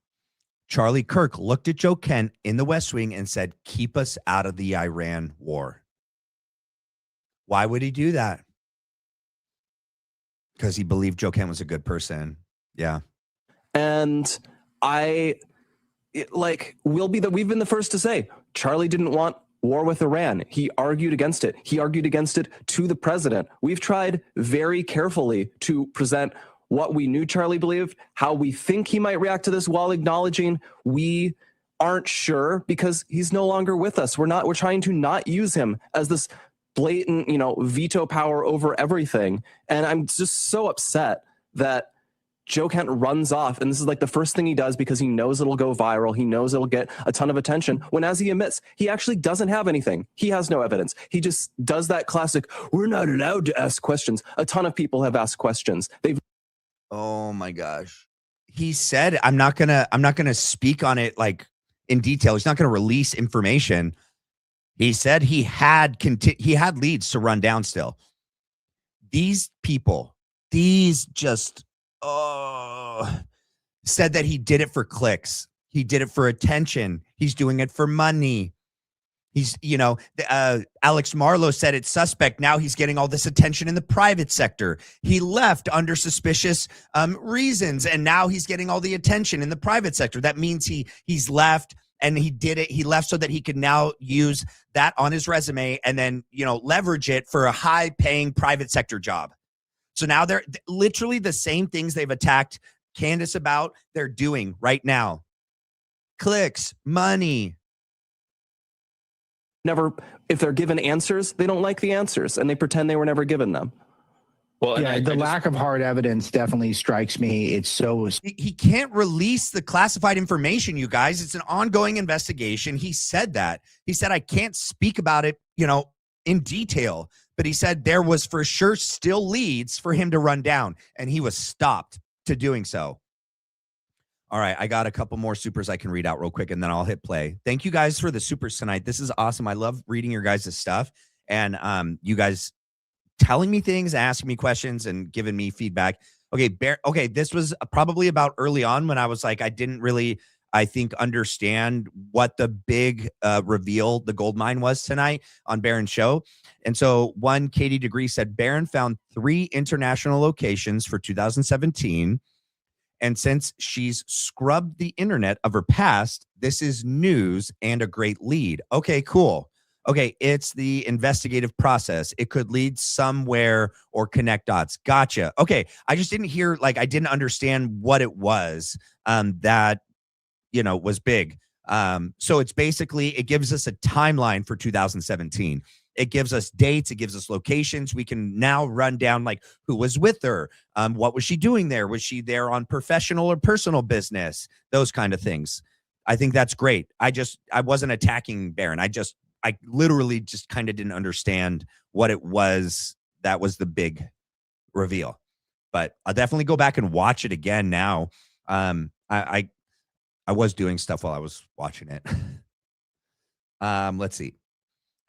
Charlie Kirk looked at Joe Kent in the West Wing and said, keep us out of the Iran war. Why would he do that? Because he believed Joe Kent was a good person. Yeah. And we've been the first to say, Charlie didn't want war with Iran. He argued against it. He argued against it to the president. We've tried very carefully to present what we knew Charlie believed, how we think he might react to this, while acknowledging we aren't sure because he's no longer with us. We're trying to not use him as this blatant, veto power over everything. And I'm just so upset that Joe Kent runs off, and this is like the first thing he does because he knows it'll go viral. He knows it'll get a ton of attention, when, as he admits, he actually doesn't have anything. He has no evidence. He just does that classic, we're not allowed to ask questions. A ton of people have asked questions. Oh my gosh. He said, I'm not gonna speak on it like in detail. He's not gonna release information. He said he had leads to run down still. These people, said that he did it for clicks. He did it for attention. He's doing it for money. He's, Alex Marlow said it's suspect. Now he's getting all this attention in the private sector. He left under suspicious reasons, and now he's getting all the attention in the private sector. That means he's left, and he did it. He left so that he could now use that on his resume and then, leverage it for a high-paying private sector job. So now they're literally the same things they've attacked Candace about, they're doing right now. Clicks, money. If they're given answers, they don't like the answers, and they pretend they were never given them. Well, yeah, the lack of hard evidence definitely strikes me. It's so... He can't release the classified information, you guys. It's an ongoing investigation. He said that. He said, I can't speak about it, in detail. But he said there was for sure still leads for him to run down, and he was stopped to doing so. All right, I got a couple more supers I can read out real quick, and then I'll hit play. Thank you guys for the supers tonight. This is awesome. I love reading your guys' stuff, and you guys telling me things, asking me questions, and giving me feedback. Okay, this was probably about early on when I was like, I didn't really, I think, understand what the big reveal, the gold mine was tonight on Barron's show. And so one, Katie Degree said, Barron found 3 international locations for 2017. And since she's scrubbed the internet of her past, this is news and a great lead. Okay, cool. Okay, it's the investigative process. It could lead somewhere or connect dots. Gotcha. Okay, I just didn't hear, like, I didn't understand what it was that, was big. So it's basically, it gives us a timeline for 2017. It gives us dates. It gives us locations. We can now run down, like, who was with her. What was she doing there? Was she there on professional or personal business? Those kind of things. I think that's great. I wasn't attacking Barron. I literally just kind of didn't understand what it was that was the big reveal. But I'll definitely go back and watch it again now. I was doing stuff while I was watching it. Let's see.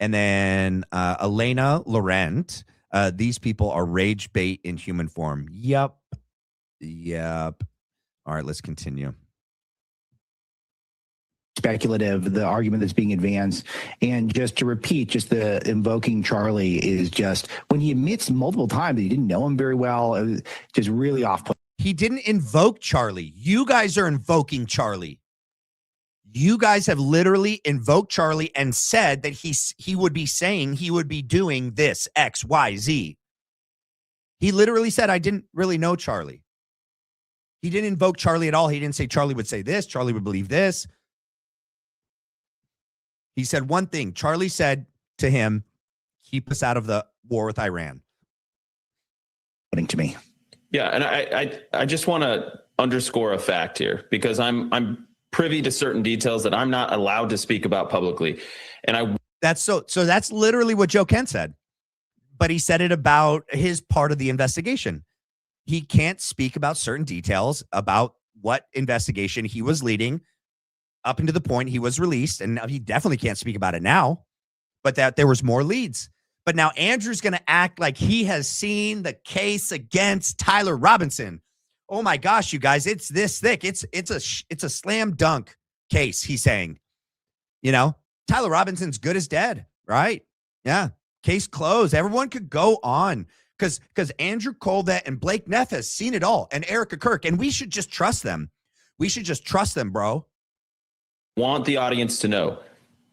And then Elena Laurent. These people are rage bait in human form. Yep. All right, let's continue. Speculative, the argument that's being advanced. And just to repeat, just the invoking Charlie is just, when he admits multiple times that he didn't know him very well, just really off-putting. He didn't invoke Charlie. You guys are invoking Charlie. You guys have literally invoked Charlie and said that he would be saying he would be doing this, X, Y, Z. He literally said, I didn't really know Charlie. He didn't invoke Charlie at all. He didn't say Charlie would say this. Charlie would believe this. He said one thing. Charlie said to him, keep us out of the war with Iran. To me. Yeah, and I just want to underscore a fact here, because I'm privy to certain details that I'm not allowed to speak about publicly. And that's literally what Joe Kent said. But he said it about his part of the investigation. He can't speak about certain details about what investigation he was leading up into the point he was released. And he definitely can't speak about it now, but that there was more leads. But now Andrew's going to act like he has seen the case against Tyler Robinson. Oh my gosh, you guys, it's this thick. It's a slam dunk case, he's saying. Tyler Robinson's good as dead, right? Yeah. Case closed. Everyone could go on because Andrew Colvett and Blake Neff has seen it all, and Erica Kirk, and we should just trust them. We should just trust them, bro. Want the audience to know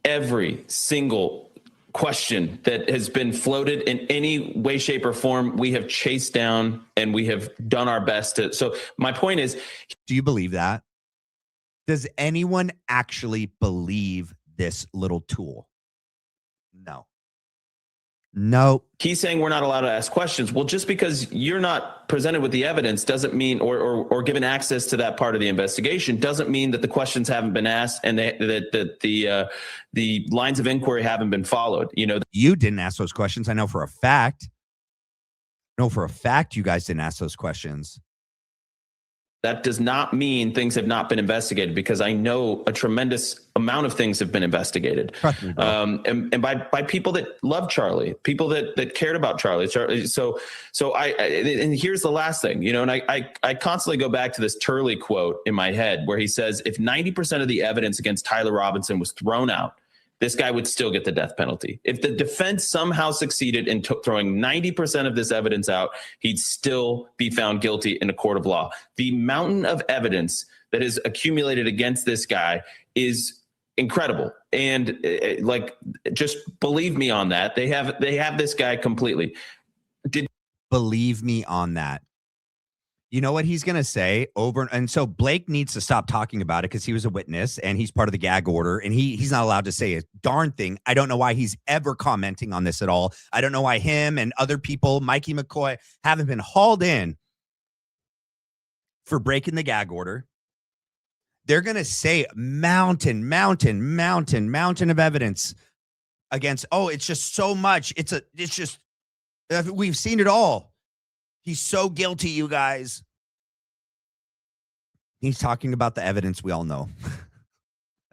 every single question that has been floated in any way, shape, or form, we have chased down and we have done our best to. So my point is, do you believe that? Does anyone actually believe this little tool? No. He's saying we're not allowed to ask questions. Well, just because you're not presented with the evidence doesn't mean, or given access to that part of the investigation, doesn't mean that the questions haven't been asked and that the lines of inquiry haven't been followed. You didn't ask those questions. I know for a fact. You guys didn't ask those questions. That does not mean things have not been investigated, because I know a tremendous amount of things have been investigated. And by people that love Charlie, people that cared about Charlie. So and here's the last thing, and I constantly go back to this Turley quote in my head where he says, if 90% of the evidence against Tyler Robinson was thrown out, this guy would still get the death penalty. If the defense somehow succeeded in throwing 90% of this evidence out, he'd still be found guilty in a court of law. The mountain of evidence that is accumulated against this guy is incredible. And just believe me on that. They have this guy completely. Believe me on that. You know what he's going to say over. And so Blake needs to stop talking about it because he was a witness and he's part of the gag order and he's not allowed to say a darn thing. I don't know why he's ever commenting on this at all. I don't know why him and other people, Mikey McCoy, haven't been hauled in for breaking the gag order. They're going to say mountain of evidence against, it's just so much. We've seen it all. He's so guilty, you guys. He's talking about the evidence we all know.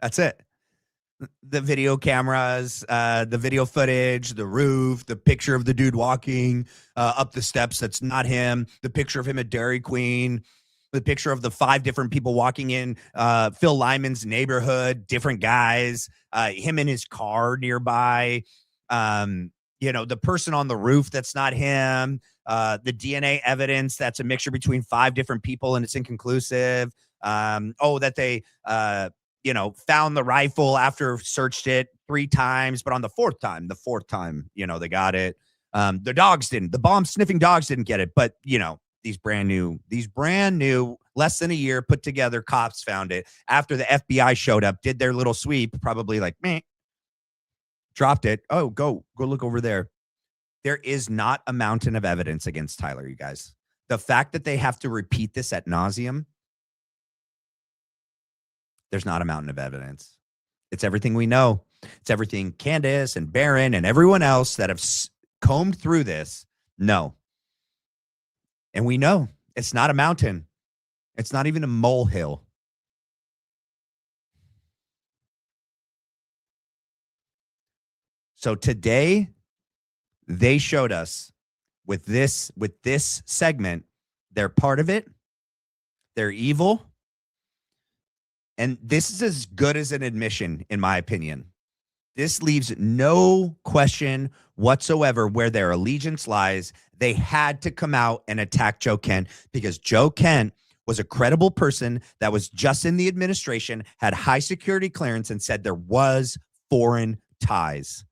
That's it. The video cameras, the video footage, the roof, the picture of the dude walking up the steps that's not him, the picture of him at Dairy Queen, the picture of the 5 different people walking in Phil Lyman's neighborhood, different guys, him in his car nearby, the person on the roof that's not him, the DNA evidence that's a mixture between 5 different people and it's inconclusive. That they found the rifle after searched it 3 times, but on the fourth time, they got it. The dogs didn't. The bomb sniffing dogs didn't get it, but these brand new, less than a year put together cops found it after the FBI showed up, did their little sweep, probably like meh, dropped it. Oh, go look over there. There is not a mountain of evidence against Tyler, you guys. The fact that they have to repeat this ad nauseum, there's not a mountain of evidence. It's everything we know. It's everything Candace and Barron and everyone else that have combed through this know. And we know it's not a mountain. It's not even a molehill. So today, they showed us with this segment, they're part of it. They're evil. And this is as good as an admission, in my opinion. This leaves no question whatsoever where their allegiance lies. They had to come out and attack Joe Kent because Joe Kent was a credible person that was just in the administration, had high security clearance, and said there was foreign ties.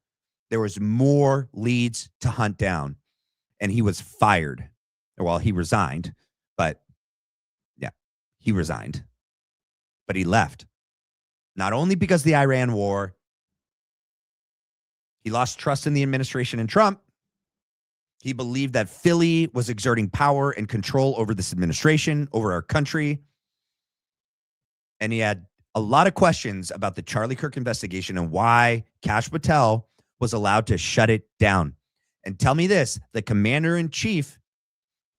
There was more leads to hunt down. And he was fired. Well, he resigned. But yeah, he resigned. But he left. Not only because of the Iran war, he lost trust in the administration and Trump. He believed that Philly was exerting power and control over this administration, over our country. And he had a lot of questions about the Charlie Kirk investigation and why Kash Patel was allowed to shut it down. And tell me this, the commander-in-chief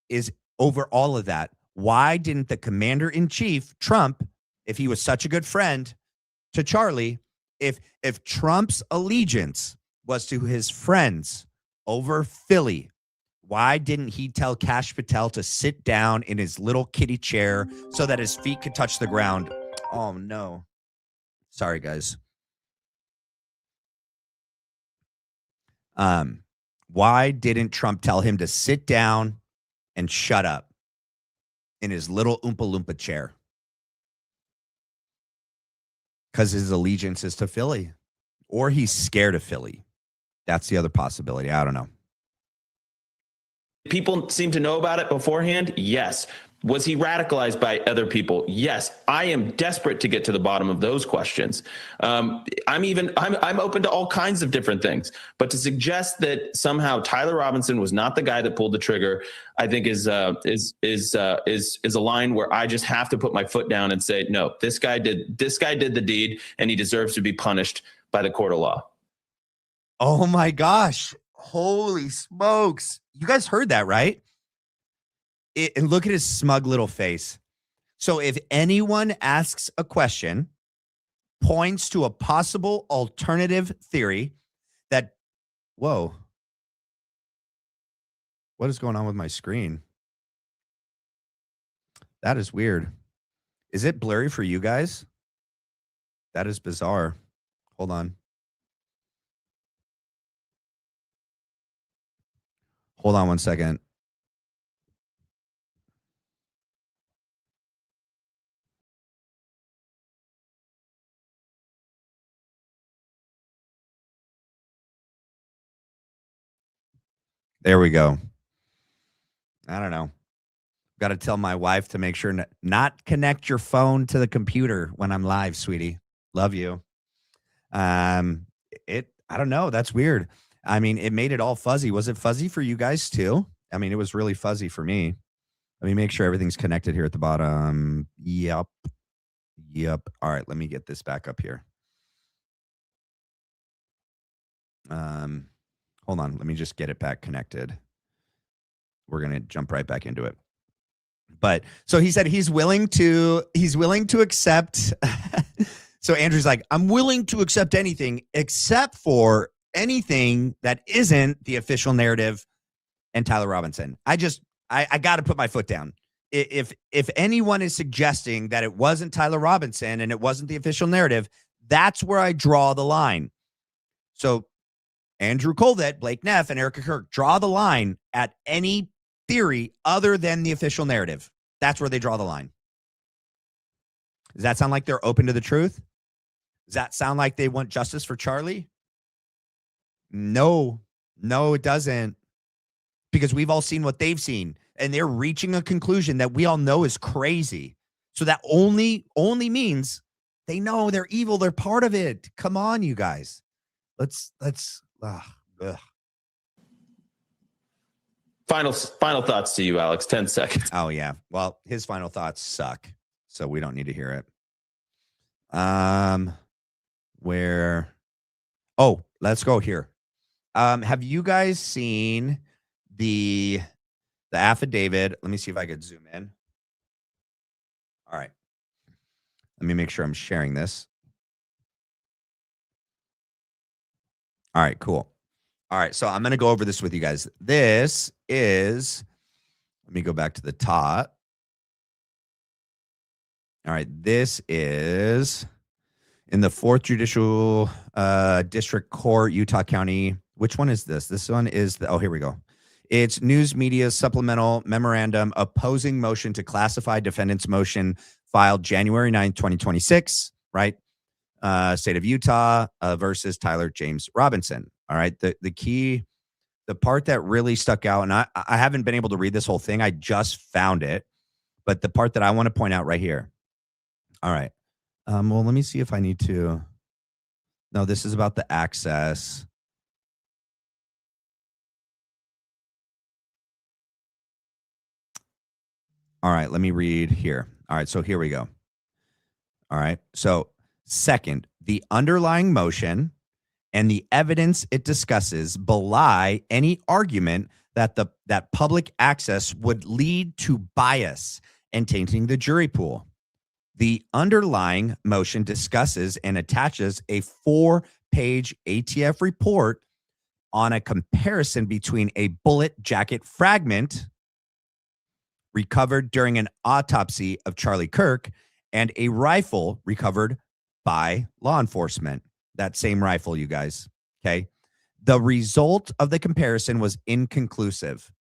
is over all of that. Why didn't the commander-in-chief, Trump, if he was such a good friend to Charlie, if Trump's allegiance was to his friends over Philly, why didn't he tell Kash Patel to sit down in his little kitty chair so that his feet could touch the ground? Oh, no. Sorry, guys. Why didn't Trump tell him to sit down and shut up in his little Oompa Loompa chair? Because his allegiance is to Philly, or he's scared of Philly. That's the other possibility. I don't know. People seem to know about it beforehand. Yes. Was he radicalized by other people? Yes. I am desperate to get to the bottom of those questions. I'm open to all kinds of different things, but to suggest that somehow Tyler Robinson was not the guy that pulled the trigger, I think is a line where I just have to put my foot down and say, no, this guy did the deed and he deserves to be punished by the court of law. Oh my gosh. Holy smokes. You guys heard that, right? And look at his smug little face. So if anyone asks a question, points to a possible alternative theory that, whoa, what is going on with my screen? That is weird. Is it blurry for you guys? That is bizarre. Hold on. Hold on 1 second. There we go. I don't know. Got to tell my wife to make sure not connect your phone to the computer when I'm live, sweetie. Love you. I don't know. That's weird. I mean, it made it all fuzzy. Was it fuzzy for you guys too? I mean, it was really fuzzy for me. Let me make sure everything's connected here at the bottom. Yep. All right, let me get this back up here. Hold on. Let me just get it back connected. We're going to jump right back into it. But so he said he's willing to accept. So Andrew's like, I'm willing to accept anything except for anything that isn't the official narrative and Tyler Robinson. I got to put my foot down. If anyone is suggesting that it wasn't Tyler Robinson and it wasn't the official narrative, that's where I draw the line. So Andrew Colvett, Blake Neff, and Erica Kirk draw the line at any theory other than the official narrative. That's where they draw the line. Does that sound like they're open to the truth? Does that sound like they want justice for Charlie? No, it doesn't. Because we've all seen what they've seen, and they're reaching a conclusion that we all know is crazy. So that only means they know they're evil. They're part of it. Come on, you guys. Let's. Final thoughts to you, Alex. 10 seconds. Oh yeah. Well, his final thoughts suck, so we don't need to hear it. Let's go here. Have you guys seen the affidavit? Let me see if I could zoom in. All right. Let me make sure I'm sharing this. All right, cool. All right, so I'm going to go over this with you guys. This is, let me go back to the top. All right, this is in the 4th Judicial District Court, Utah County. Which one is this? This one is, here we go. It's News Media's supplemental memorandum opposing motion to classify defendant's motion filed January 9th, 2026, right? State of Utah versus Tyler James Robinson. All right. The part that really stuck out, and I haven't been able to read this whole thing. I just found it. But the part that I want to point out right here. All right. Well, let me see if I need to. No, this is about the access. All right, let me read here. All right, so here we go. All right, so second, the underlying motion and the evidence it discusses belie any argument that that public access would lead to bias and tainting the jury pool. The underlying motion discusses and attaches a 4-page ATF report on a comparison between a bullet jacket fragment recovered during an autopsy of Charlie Kirk and a rifle recovered by law enforcement. That same rifle, you guys. Okay. The result of the comparison was inconclusive.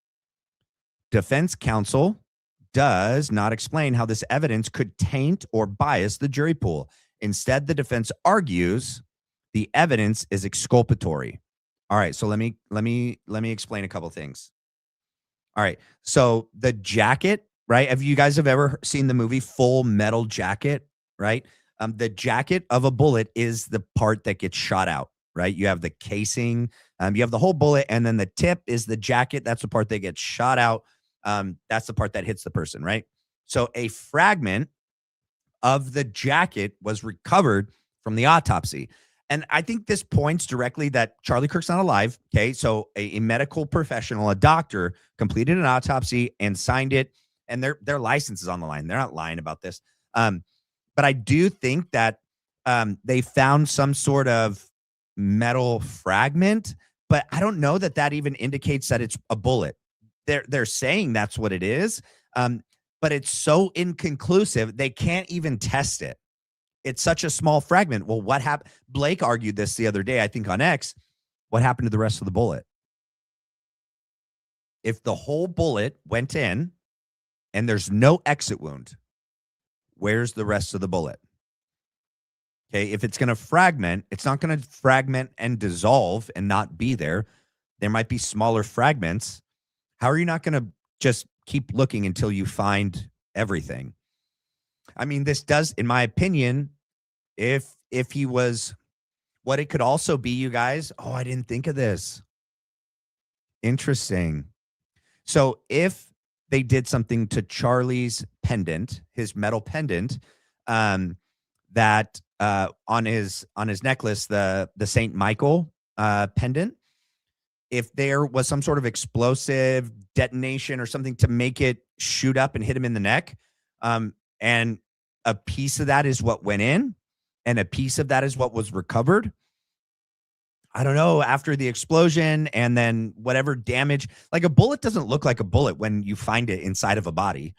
Defense counsel does not explain how this evidence could taint or bias the jury pool. Instead, the defense argues the evidence is exculpatory. All right, so let me explain a couple things. All right, so the jacket, right? Have you guys ever seen the movie Full Metal Jacket, right? The jacket of a bullet is the part that gets shot out, right? You have the casing, you have the whole bullet, and then the tip is the jacket. That's the part that gets shot out. That's the part that hits the person, right? So a fragment of the jacket was recovered from the autopsy. And I think this points directly that Charlie Kirk's not alive. Okay. So a medical professional, a doctor, completed an autopsy and signed it, and their license is on the line. They're not lying about this. But I do think that they found some sort of metal fragment, but I don't know that even indicates that it's a bullet. They're saying that's what it is, but it's so inconclusive, they can't even test it. It's such a small fragment. Well, what happened? Blake argued this the other day, I think on X. What happened to the rest of the bullet? If the whole bullet went in and there's no exit wound, where's the rest of the bullet? Okay, if it's going to fragment, it's not going to fragment and dissolve and not be there. There might be smaller fragments. How are you not going to just keep looking until you find everything? I mean, this does, in my opinion, if he was, what it could also be, you guys. Oh, I didn't think of this. Interesting. So if they did something to Charlie's pendant, his metal pendant, that on his necklace, the Saint Michael pendant, if there was some sort of explosive detonation or something to make it shoot up and hit him in the neck. And a piece of that is what went in, and a piece of that is what was recovered. I don't know, after the explosion and then whatever damage, like a bullet doesn't look like a bullet when you find it inside of a body.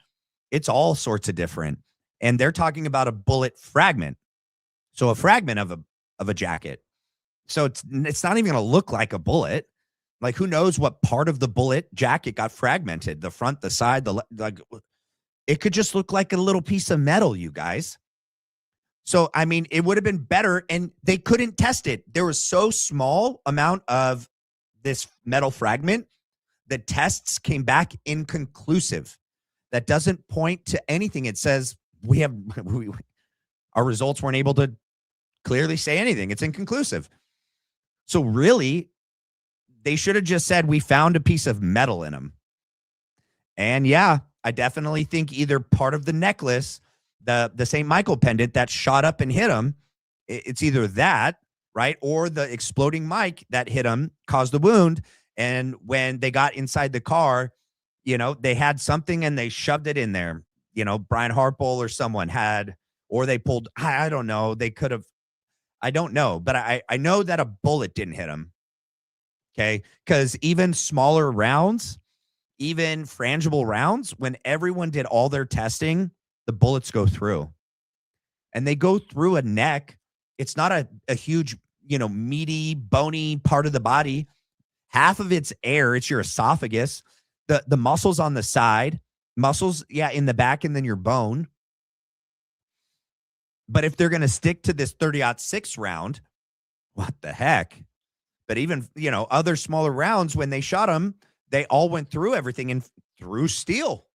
It's all sorts of different. And they're talking about a bullet fragment. So a fragment of a jacket. So it's not even going to look like a bullet. Like, who knows what part of the bullet jacket got fragmented? The front, the side, like, it could just look like a little piece of metal, you guys. So, I mean, it would have been better, and they couldn't test it. There was so small amount of this metal fragment, the tests came back inconclusive. That doesn't point to anything. It says our results weren't able to clearly say anything. It's inconclusive. So really, they should have just said, we found a piece of metal in him. And yeah, I definitely think either part of the necklace, the St. Michael pendant that shot up and hit him, it's either that, right? Or the exploding mic that hit him caused the wound. And when they got inside the car, you know, they had something and they shoved it in there. You know, Brian Harpole or someone had, or they pulled, I don't know. They could have, I don't know. But I know that a bullet didn't hit him. Okay. Because even smaller rounds, even frangible rounds, when everyone did all their testing, the bullets go through. And they go through a neck. It's not a huge, you know, meaty, bony part of the body. Half of it's air. It's your esophagus. The muscles on the side, muscles, yeah, in the back, and then your bone. But if they're going to stick to this 30-06 round, what the heck? But even, you know, other smaller rounds, when they shot them, they all went through everything and through steel.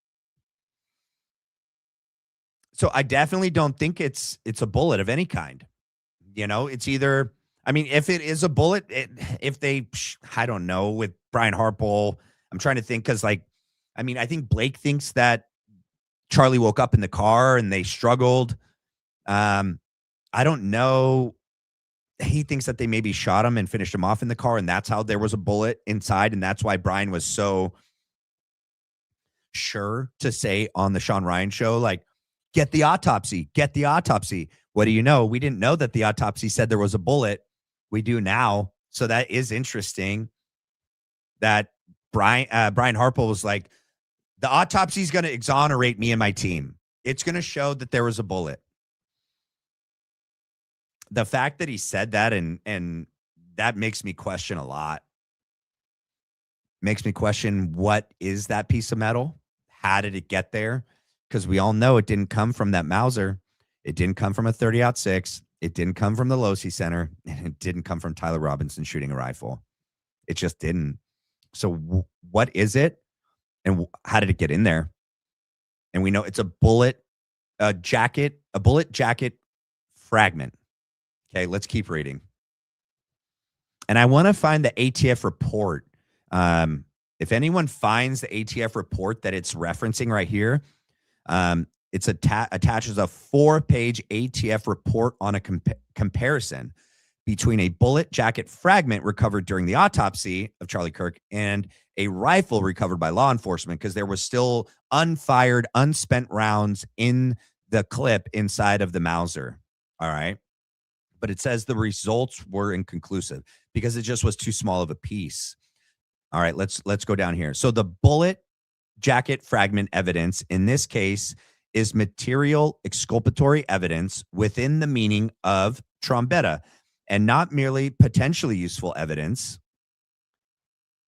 So I definitely don't think it's a bullet of any kind. You know, it's either, I mean, if it is a bullet, if they, I don't know, with Brian Harpole, I'm trying to think, because, like, I mean, I think Blake thinks that Charlie woke up in the car and they struggled. I don't know. He thinks that they maybe shot him and finished him off in the car, and that's how there was a bullet inside, and that's why Brian was so sure to say on the Sean Ryan show, like, get the autopsy, get the autopsy. What do you know? We didn't know that the autopsy said there was a bullet. We do now. So that is interesting that Brian Harpole was like, the autopsy is going to exonerate me and my team. It's going to show that there was a bullet. The fact that he said that, and that makes me question a lot. Makes me question, what is that piece of metal? How did it get there? Because we all know it didn't come from that Mauser. It didn't come from a 30-06. It didn't come from the Losi Center. And it didn't come from Tyler Robinson shooting a rifle. It just didn't. So what is it? And how did it get in there? And we know it's a bullet jacket fragment. Okay, let's keep reading. And I want to find the ATF report. If anyone finds the ATF report that it's referencing right here, it's attaches a 4-page ATF report on a comparison between a bullet jacket fragment recovered during the autopsy of Charlie Kirk and a rifle recovered by law enforcement, because there was still unfired, unspent rounds in the clip inside of the Mauser. All right. But it says the results were inconclusive because it just was too small of a piece. All right, let's go down here. So the bullet jacket fragment evidence in this case is material exculpatory evidence within the meaning of Trombetta, and not merely potentially useful evidence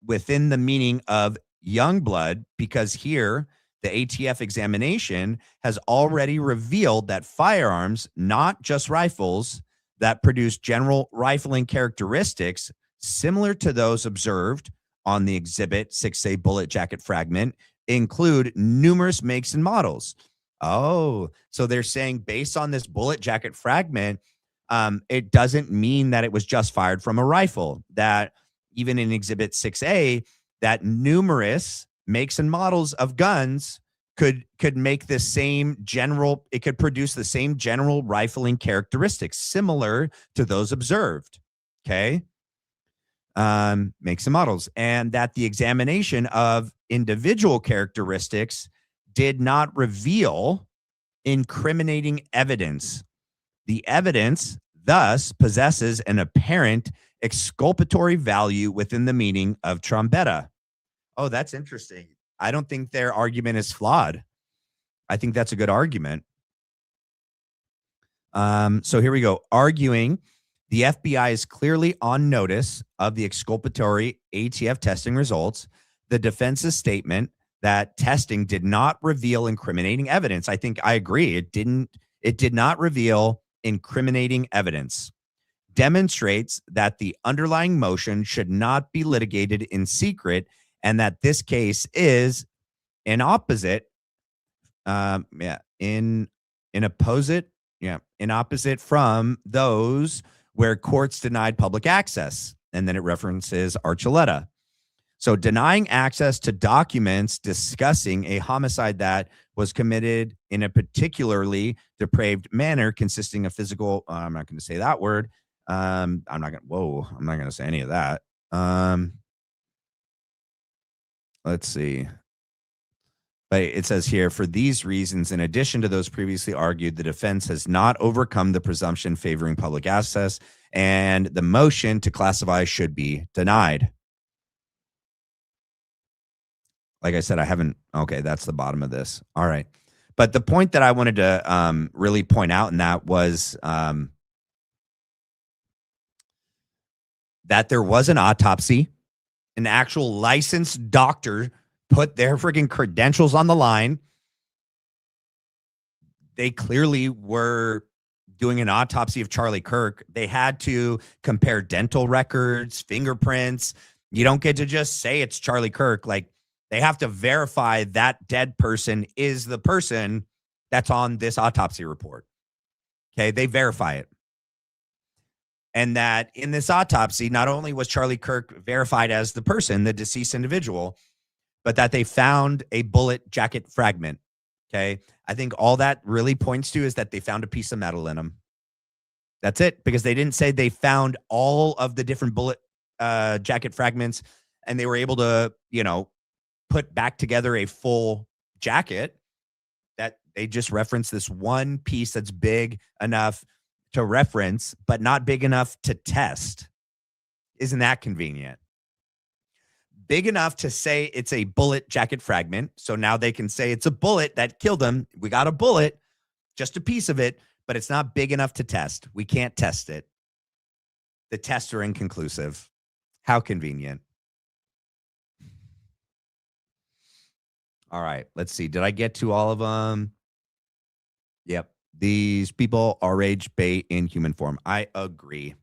within the meaning of Youngblood, because here the ATF examination has already revealed that firearms, not just rifles, that produce general rifling characteristics similar to those observed on the Exhibit 6A bullet jacket fragment, include numerous makes and models. Oh, so they're saying based on this bullet jacket fragment, it doesn't mean that it was just fired from a rifle, that even in Exhibit 6A, that numerous makes and models of guns could make the same general, it could produce the same general rifling characteristics similar to those observed. Okay. make some models, and that the examination of individual characteristics did not reveal incriminating evidence. The evidence thus possesses an apparent exculpatory value within the meaning of trombetta. Oh, that's interesting. I don't think their argument is flawed. I think that's a good argument. So here we go. Arguing the FBI is clearly on notice of the exculpatory ATF testing results. The defense's statement that testing did not reveal incriminating evidence. I think I agree. It did not reveal incriminating evidence. Demonstrates that the underlying motion should not be litigated in secret, and that this case is in opposite from those where courts denied public access. And then it references Archuleta. So denying access to documents discussing a homicide that was committed in a particularly depraved manner consisting of physical, I'm not going to say that word. I'm not going to say any of that. Let's see. But it says here, for these reasons, in addition to those previously argued, the defense has not overcome the presumption favoring public access, and the motion to classify should be denied. Like I said, I haven't. Okay, that's the bottom of this. All right. But the point that I wanted to really point out in that was that there was an autopsy, an actual licensed doctor put their freaking credentials on the line. They clearly were doing an autopsy of Charlie Kirk. They had to compare dental records, fingerprints. You don't get to just say it's Charlie Kirk. Like, they have to verify that dead person is the person that's on this autopsy report. Okay, they verify it. And that in this autopsy, not only was Charlie Kirk verified as the person, the deceased individual, but that they found a bullet jacket fragment. Okay. I think all that really points to is that they found a piece of metal in him. That's it, because they didn't say they found all of the different bullet jacket fragments and they were able to, put back together a full jacket. That they just referenced this one piece that's big enough to reference, but not big enough to test. Isn't that convenient? Big enough to say it's a bullet jacket fragment. So now they can say it's a bullet that killed him. We got a bullet, just a piece of it, but it's not big enough to test. We can't test it. The tests are inconclusive. How convenient. All right, let's see. Did I get to all of them? Yep. These people are rage bait in human form. I agree.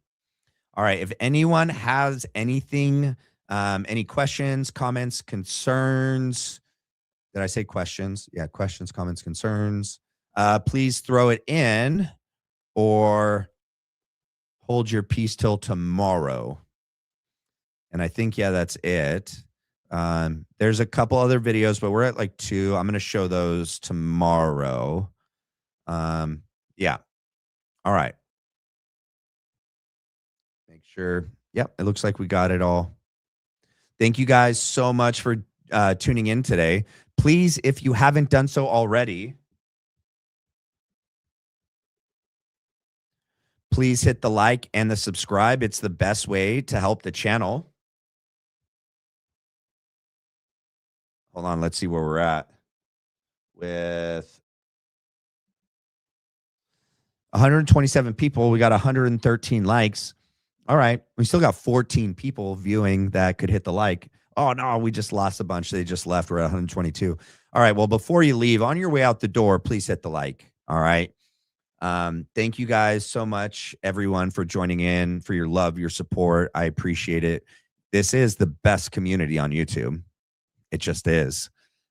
All right. If anyone has anything, any questions, comments, concerns, did I say questions? Yeah, questions, comments, concerns. Please throw it in or hold your peace till tomorrow. And I think, yeah, that's it. There's a couple other videos, but we're at like 2. I'm going to show those tomorrow. Yeah. All right. Make sure. Yep. It looks like we got it all. Thank you guys so much for tuning in today. Please, if you haven't done so already, please hit the like and the subscribe. It's the best way to help the channel. Hold on. Let's see where we're at with 127 people. We got 113 likes. All right. We still got 14 people viewing that could hit the like. Oh, no, we just lost a bunch. They just left. We're at 122. All right. Well, before you leave, on your way out the door, please hit the like. All right. Thank you guys so much, everyone, for joining in, for your love, your support. I appreciate it. This is the best community on YouTube. It just is.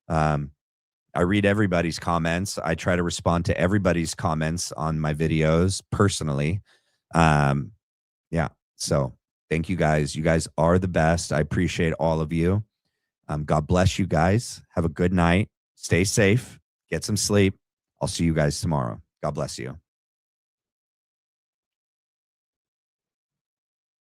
I read everybody's comments. I try to respond to everybody's comments on my videos personally. Yeah. So thank you guys. You guys are the best. I appreciate all of you. God bless you guys. Have a good night. Stay safe. Get some sleep. I'll see you guys tomorrow. God bless you.